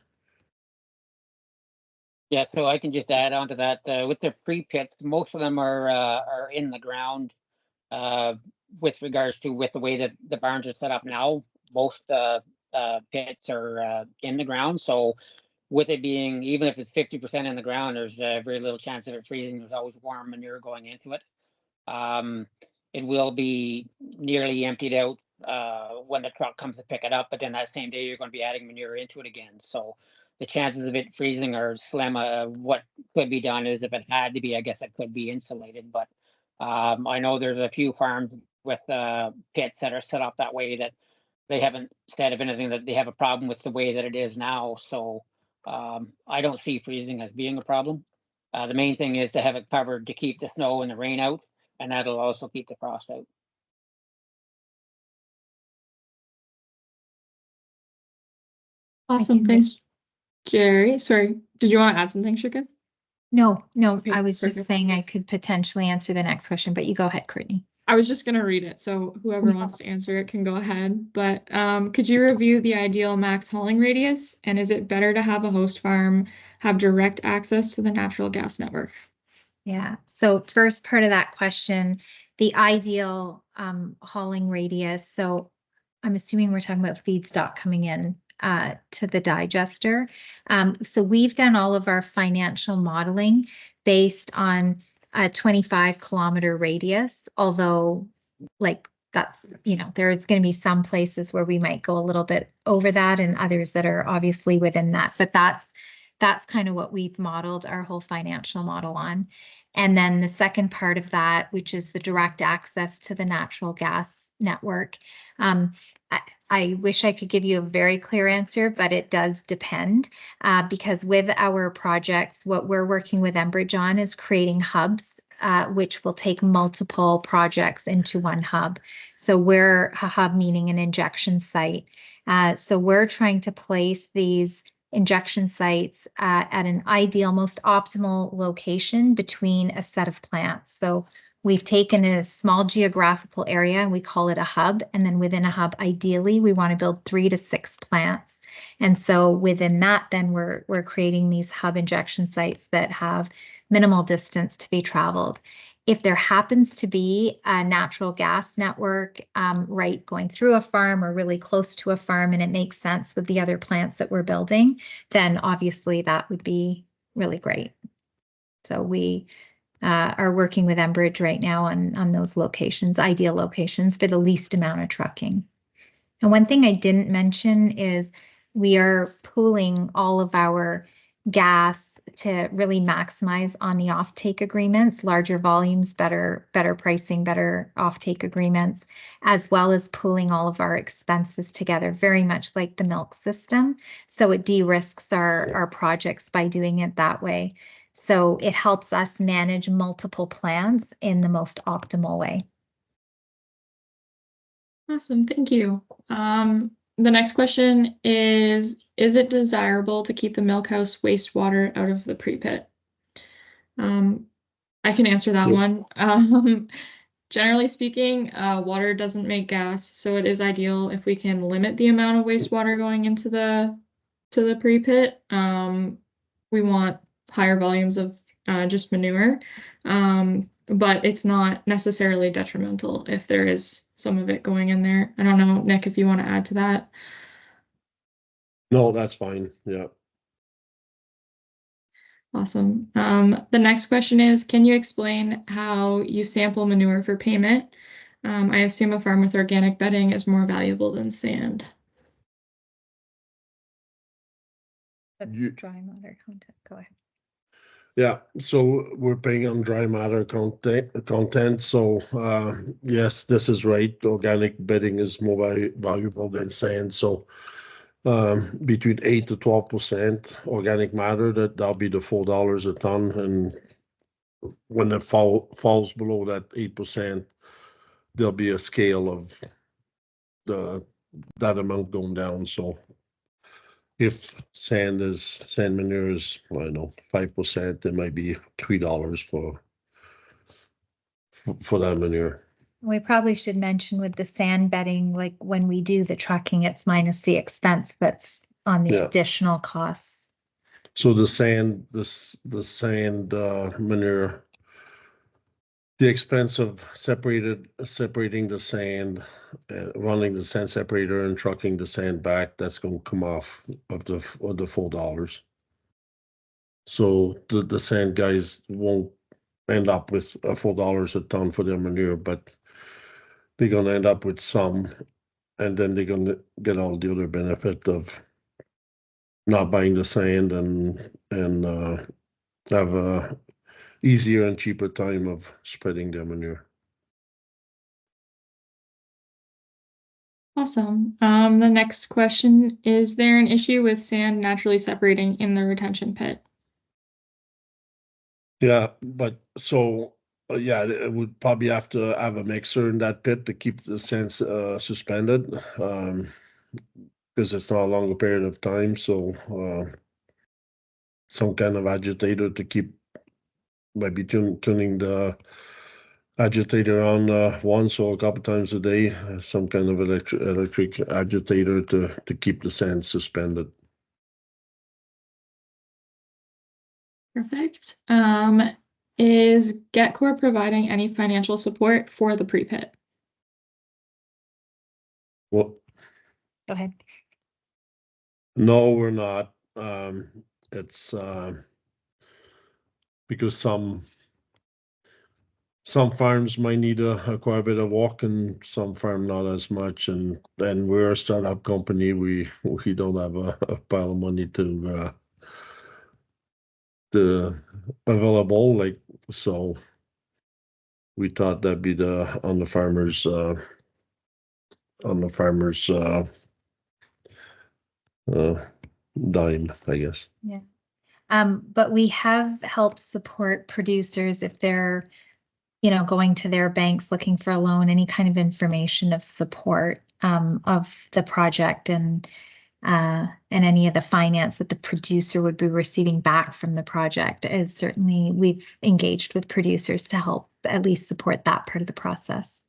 Speaker 3: Yeah, so I can just add on to that. With the pre-pits, most of them are in the ground. With regards to with the way that the barns are set up now, most pits are in the ground. So with it being, even if it's 50% in the ground, there's very little chance of it freezing. There's always warm manure going into it. It will be nearly emptied out when the truck comes to pick it up, but then that same day you're going to be adding manure into it again. So the chances of it freezing are slim. What could be done is, if it had to be, I guess it could be insulated. But I know there's a few farms with pits that are set up that way that they haven't said of anything that they have a problem with the way that it is now. So I don't see freezing as being a problem. The main thing is to have it covered to keep the snow and the rain out, and that'll also keep the frost out.
Speaker 5: Awesome, thanks, Jerry. Sorry, did you want to add something, Shika?
Speaker 1: No,
Speaker 5: Okay,
Speaker 1: I was just
Speaker 5: perfect.
Speaker 1: saying I could potentially answer the next question, but you go ahead, Courtney.
Speaker 5: I was just gonna read it, so whoever wants to answer it can go ahead. But could you review the ideal max hauling radius? And is it better to have a host farm have direct access to the natural gas network?
Speaker 1: Yeah, so first part of that question, the ideal hauling radius. So I'm assuming we're talking about feedstock coming in to the digester. So we've done all of our financial modeling based on a 25-kilometer radius, although like that's, there's going to be some places where we might go a little bit over that and others that are obviously within that. But that's kind of what we've modeled our whole financial model on. And then the second part of that, which is the direct access to the natural gas network. I wish I could give you a very clear answer, but it does depend because with our projects, what we're working with Enbridge on is creating hubs, which will take multiple projects into one hub. So we're a hub meaning an injection site. So we're trying to place these injection sites at an ideal, most optimal location between a set of plants. So we've taken a small geographical area and we call it a hub. And then within a hub, ideally, we want to build 3 to 6 plants. And so within that, then we're creating these hub injection sites that have minimal distance to be traveled. If there happens to be a natural gas network right going through a farm or really close to a farm and it makes sense with the other plants that we're building, then obviously that would be really great. So we are working with Enbridge right now on those locations, ideal locations for the least amount of trucking. And one thing I didn't mention is we are pooling all of our gas to really maximize on the offtake agreements, larger volumes, better pricing, better offtake agreements, as well as pooling all of our expenses together, very much like the milk system. So it de-risks our projects by doing it that way. So it helps us manage multiple plans in the most optimal way.
Speaker 5: Awesome, thank you. The next question is it desirable to keep the milk house wastewater out of the pre-pit? I can answer that one. Generally speaking, water doesn't make gas, so it is ideal if we can limit the amount of wastewater going into the pre-pit. We want higher volumes of just manure, but it's not necessarily detrimental if there is some of it going in there. I don't know, Nick, if you want to add to that.
Speaker 2: No, that's fine. Yeah.
Speaker 5: Awesome. The next question is, can you explain how you sample manure for payment? I assume a farm with organic bedding is more valuable than sand.
Speaker 1: That's
Speaker 2: You-
Speaker 1: dry matter content. Go ahead.
Speaker 2: Yeah, so we're paying on dry matter content. So yes, this is right. Organic bedding is more valuable than sand. So between 8 to 12% organic matter, that'll be the $4 a ton. And when it falls below that 8%, there'll be a scale of that amount going down. So if sand manure is, I don't know, 5%, it might be $3 for that manure.
Speaker 1: We probably should mention with the sand bedding, like when we do the trucking, it's minus the expense that's on the
Speaker 2: Yeah.
Speaker 1: additional costs.
Speaker 2: So the sand manure, the expense of separating the sand, running the sand separator and trucking the sand back, that's going to come off of the $4. So the sand guys won't end up with $4 a ton for their manure, but they're going to end up with some, and then they're going to get all the other benefit of not buying the sand and have a easier and cheaper time of spreading their manure.
Speaker 5: Awesome. The next question, is there an issue with sand naturally separating in the retention pit?
Speaker 2: Yeah, but so yeah, it would probably have to have a mixer in that pit to keep the sand suspended, because it's not a longer period of time. So some kind of agitator to keep, maybe tuning the agitator on once or a couple times a day, some kind of electric agitator to keep the sand suspended.
Speaker 5: Perfect. Is GET Corp providing any financial support for the pre-pit?
Speaker 2: Well,
Speaker 1: Go ahead.
Speaker 2: no, we're not. It's because some farms might need quite a bit of walk, and some farm not as much. And then we're a startup company. We don't have a pile of money to available. Like, so we thought that'd be on the farmers dime, I guess.
Speaker 1: Yeah. But we have helped support producers if they're, going to their banks looking for a loan, any kind of information of support of the project and any of the finance that the producer would be receiving back from the project is certainly we've engaged with producers to help at least support that part of the process.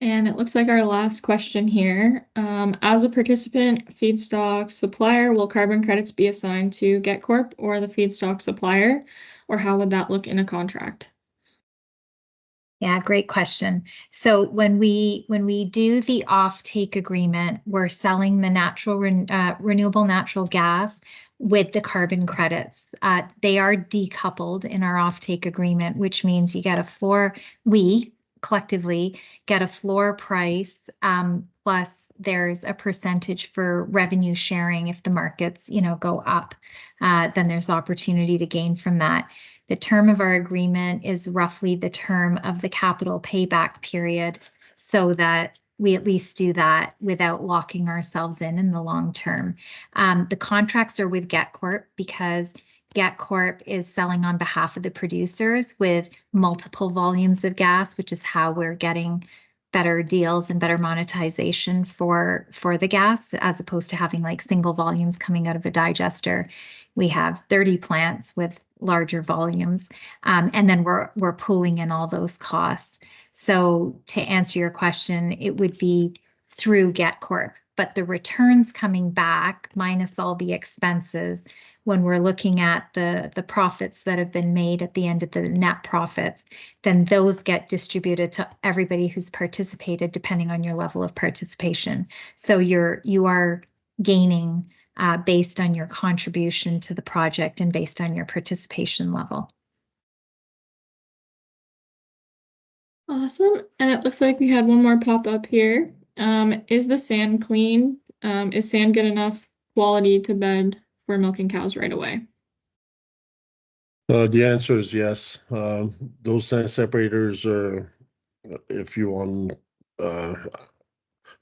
Speaker 5: And it looks like our last question here. As a participant feedstock supplier, will carbon credits be assigned to GET Corp or the feedstock supplier, or how would that look in a contract?
Speaker 1: Yeah, great question. So when we do the offtake agreement, we're selling the renewable natural gas with the carbon credits. They are decoupled in our offtake agreement, which means you get a floor. We collectively get a floor price, plus there's a percentage for revenue sharing if the markets, go up. Then there's opportunity to gain from that. The term of our agreement is roughly the term of the capital payback period, so that we at least do that without locking ourselves in the long term. The contracts are with GET Corp because GET Corp is selling on behalf of the producers with multiple volumes of gas, which is how we're getting better deals and better monetization for the gas, as opposed to having like single volumes coming out of a digester. We have 30 plants with larger volumes, and then we're pooling in all those costs. So to answer your question, it would be through GET Corp, but the returns coming back minus all the expenses, when we're looking at the profits that have been made at the end of the net profits, then those get distributed to everybody who's participated depending on your level of participation. So you are gaining based on your contribution to the project and based on your participation level.
Speaker 5: Awesome. And it looks like we had one more pop up here. Is the sand clean? Is sand good enough quality to bed for milking cows right away?
Speaker 2: The answer is yes. Those sand separators are, if you want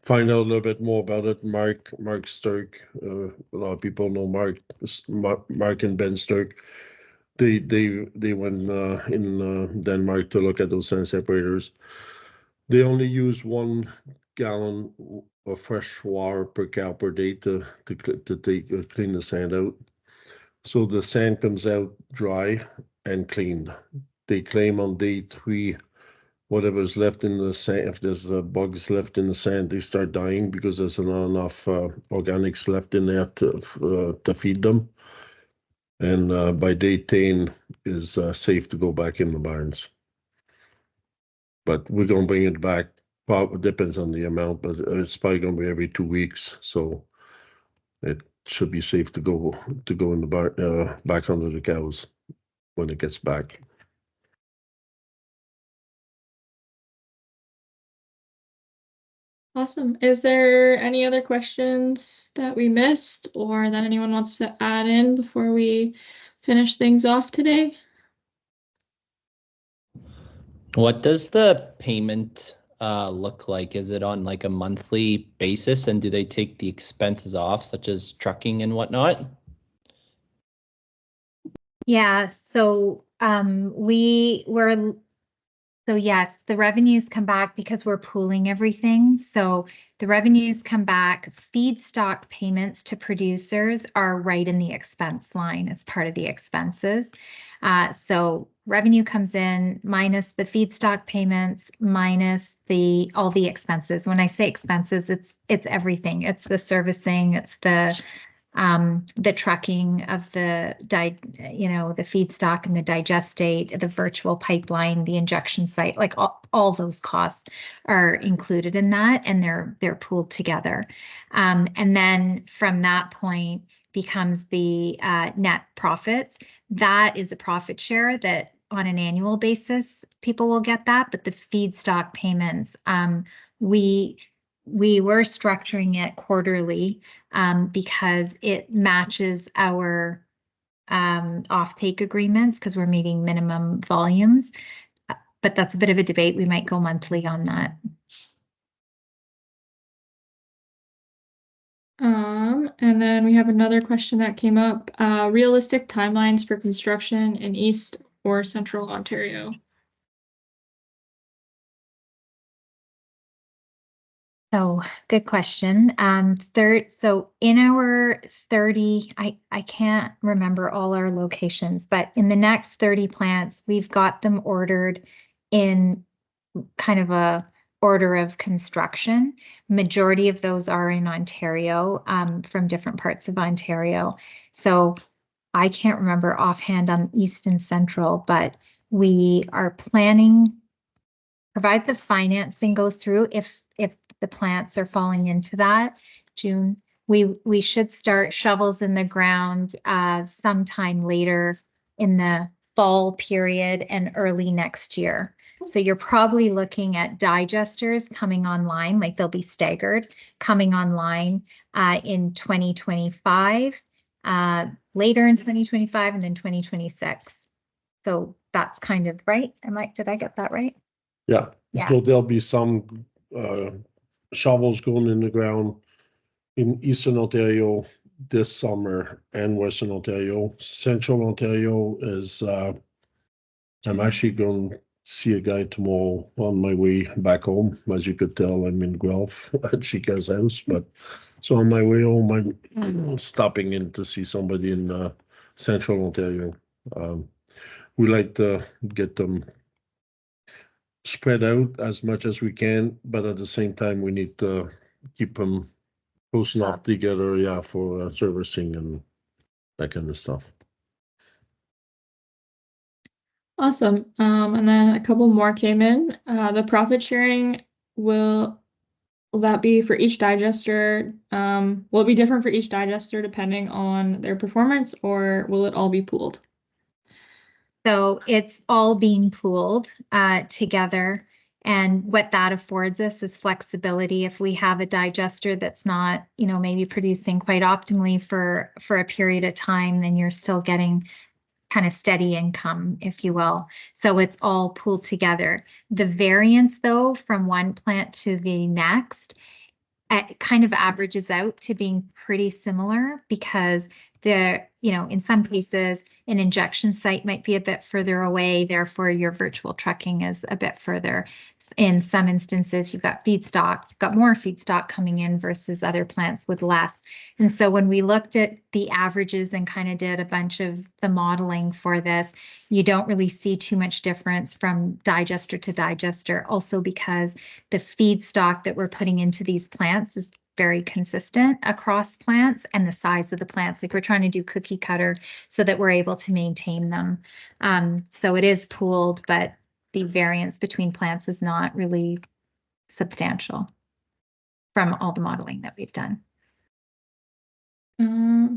Speaker 2: find out a little bit more about it, Mark Sturck. A lot of people know Mark and Ben Sturck. They went in Denmark to look at those sand separators. They only use 1 gallon of fresh water per cow per day to clean the sand out. So the sand comes out dry and cleaned. They claim on day 3, whatever's left in the sand, if there's bugs left in the sand, they start dying because there's not enough organics left in there to feed them. And by day 10 is safe to go back in the barns. But we're gonna bring it back. Probably depends on the amount, but it's probably gonna be every 2 weeks. So it should be safe to go in the barn, back under the cows when it gets back.
Speaker 5: Awesome. Is there any other questions that we missed or that anyone wants to add in before we finish things off today?
Speaker 6: What does the payment look like? Is it on like a monthly basis, and do they take the expenses off, such as trucking and whatnot?
Speaker 1: Yeah, so so yes, the revenues come back because we're pooling everything. So the revenues come back. Feedstock payments to producers are right in the expense line as part of the expenses. So revenue comes in minus the feedstock payments, minus all the expenses. When I say expenses, it's everything. It's the servicing, it's the the trucking of the the feedstock and the digestate, the virtual pipeline, the injection site, like all those costs are included in that, and they're pooled together. And then from that point becomes the net profits. That is a profit share that on an annual basis, people will get that, but the feedstock payments, we were structuring it quarterly because it matches our offtake agreements because we're meeting minimum volumes. But that's a bit of a debate. We might go monthly on that.
Speaker 5: And then we have another question that came up. Realistic timelines for construction in East or Central Ontario?
Speaker 1: So good question. So in our 30, I can't remember all our locations, but in the next 30 plants, we've got them ordered in kind of a order of construction. Majority of those are in Ontario, from different parts of Ontario. So I can't remember offhand on East and Central, but we are planning, provided the financing goes through, if the plants are falling into that June, we should start shovels in the ground sometime later in the fall period and early next year. So you're probably looking at digesters coming online, like they'll be staggered, coming online in 2025, later in 2025, and then 2026. So that's kind of right. Did I get that right?
Speaker 2: Yeah.
Speaker 1: Yeah.
Speaker 2: So there'll be some shovels going in the ground in Eastern Ontario this summer and Western Ontario. Central Ontario is, I'm actually going to see a guy tomorrow on my way back home. As you could tell, I'm in Guelph at Chica's house, but so on my way home, I'm stopping in to see somebody in Central Ontario. We like to get them spread out as much as we can, but at the same time, we need to keep them close enough together, yeah, for servicing and that kind of stuff.
Speaker 5: Awesome. And then a couple more came in. The profit sharing, will that be for each digester? Will it be different for each digester depending on their performance, or will it all be pooled?
Speaker 1: So it's all being pooled together. And what that affords us is flexibility. If we have a digester that's not, maybe producing quite optimally for a period of time, then you're still getting kind of steady income, if you will. So it's all pooled together. The variance, though, from one plant to the next, it kind of averages out to being pretty similar because in some cases, an injection site might be a bit further away, therefore your virtual trucking is a bit further. In some instances, you've got more feedstock coming in versus other plants with less. And so when we looked at the averages and kind of did a bunch of the modeling for this, you don't really see too much difference from digester to digester, also because the feedstock that we're putting into these plants is very consistent across plants and the size of the plants. Like we're trying to do cookie cutter so that we're able to maintain them. So it is pooled, but the variance between plants is not really substantial from all the modeling that we've done.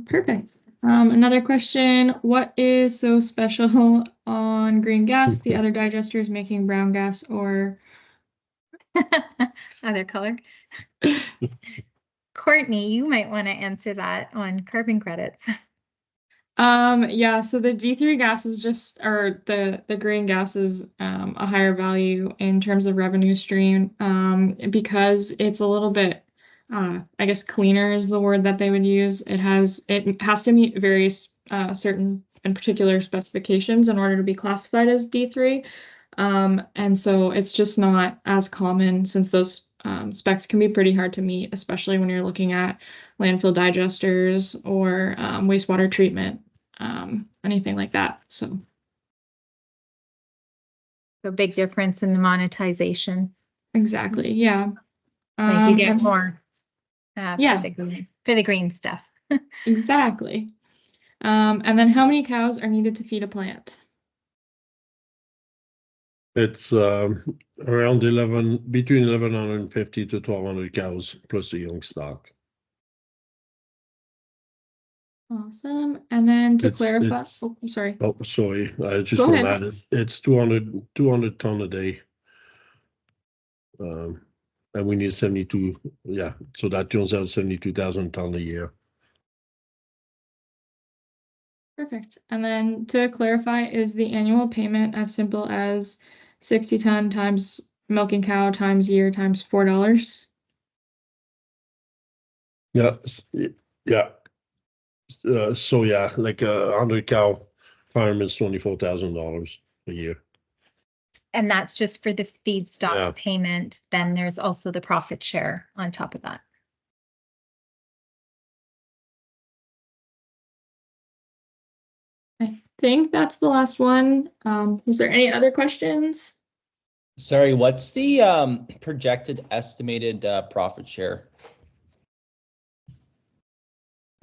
Speaker 5: Perfect. Another question, what is so special on green gas? The other digesters making brown gas or
Speaker 1: other color? Courtney, you might want to answer that on carbon credits.
Speaker 5: Yeah, so the D3 gas is the green gas is a higher value in terms of revenue stream because it's a little bit I guess cleaner is the word that they would use. It has to meet various certain and particular specifications in order to be classified as D3. And so it's just not as common since those specs can be pretty hard to meet, especially when you're looking at landfill digesters or wastewater treatment, anything like that. So
Speaker 1: big difference in the monetization.
Speaker 5: Exactly, yeah.
Speaker 1: Like you get more
Speaker 5: yeah.
Speaker 1: for the green stuff.
Speaker 5: Exactly. And then how many cows are needed to feed a plant?
Speaker 2: It's around 11, between 1,150 to 1,200 cows plus the young stock.
Speaker 5: Awesome. And then to
Speaker 2: It's-
Speaker 5: clarify,
Speaker 2: it's-
Speaker 5: oh, I'm sorry.
Speaker 2: Oh, sorry, I just
Speaker 5: Go
Speaker 2: want to
Speaker 5: ahead.
Speaker 2: add, it's 200 ton a day. And we need 72, yeah, so that turns out 72,000 ton a year.
Speaker 5: Perfect. And then to clarify, is the annual payment as simple as 60 ton times milking cow times year times $4?
Speaker 2: Yeah, yeah. So yeah, like a 100 cow farm is $24,000 a year.
Speaker 1: And that's just for the
Speaker 2: Yeah.
Speaker 1: feedstock payment. Then there's also the profit share on top of that.
Speaker 5: I think that's the last one. Was there any other questions?
Speaker 6: Sorry, what's the projected estimated profit share?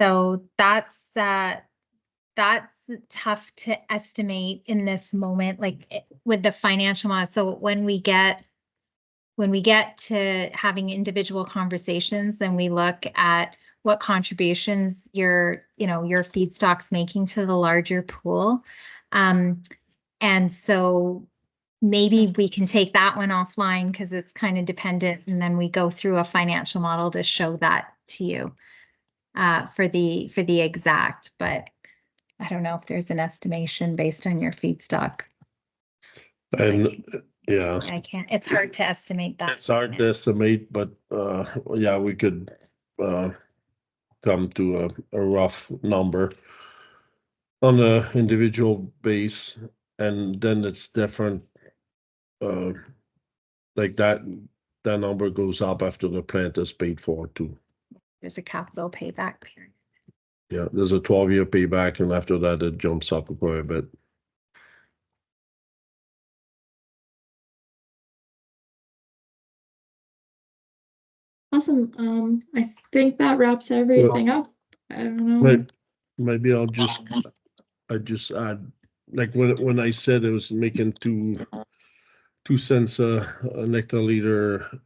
Speaker 1: So that's tough to estimate in this moment, like with the financial model. So when we get to having individual conversations, then we look at what contributions your feedstock's making to the larger pool. And so maybe we can take that one offline because it's kind of dependent, and then we go through a financial model to show that to you for the exact, but I don't know if there's an estimation based on your feedstock.
Speaker 2: And yeah,
Speaker 1: I can't, it's hard to estimate that.
Speaker 2: it's hard to estimate, but yeah, we could come to a rough number on a individual base, and then it's different. Like that number goes up after the plant is paid for too.
Speaker 1: There's a capital payback period.
Speaker 2: Yeah, there's a 12-year payback, and after that it jumps up quite a bit.
Speaker 5: Awesome. I think that wraps everything up. I don't know.
Speaker 2: Maybe I just add, like when I said it was making 2 cents a hectoliter,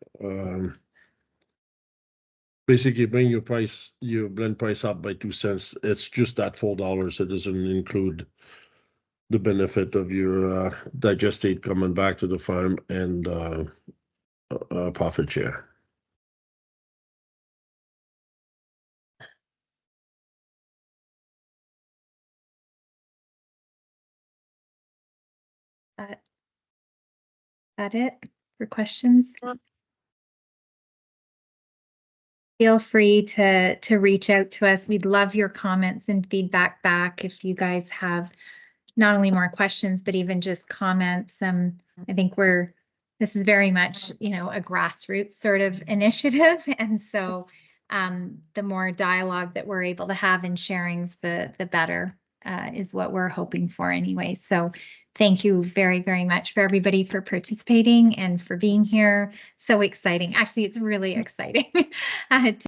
Speaker 2: basically bring your blend price up by 2 cents. It's just that $4. It doesn't include the benefit of your digestate coming back to the farm and profit share.
Speaker 1: That it for questions? Feel free to reach out to us. We'd love your comments and feedback back if you guys have not only more questions, but even just comments. I think this is very much, a grassroots sort of initiative. And so the more dialogue that we're able to have and sharings, the better is what we're hoping for anyway. So thank you very, very much for everybody for participating and for being here. So exciting. Actually, it's really exciting to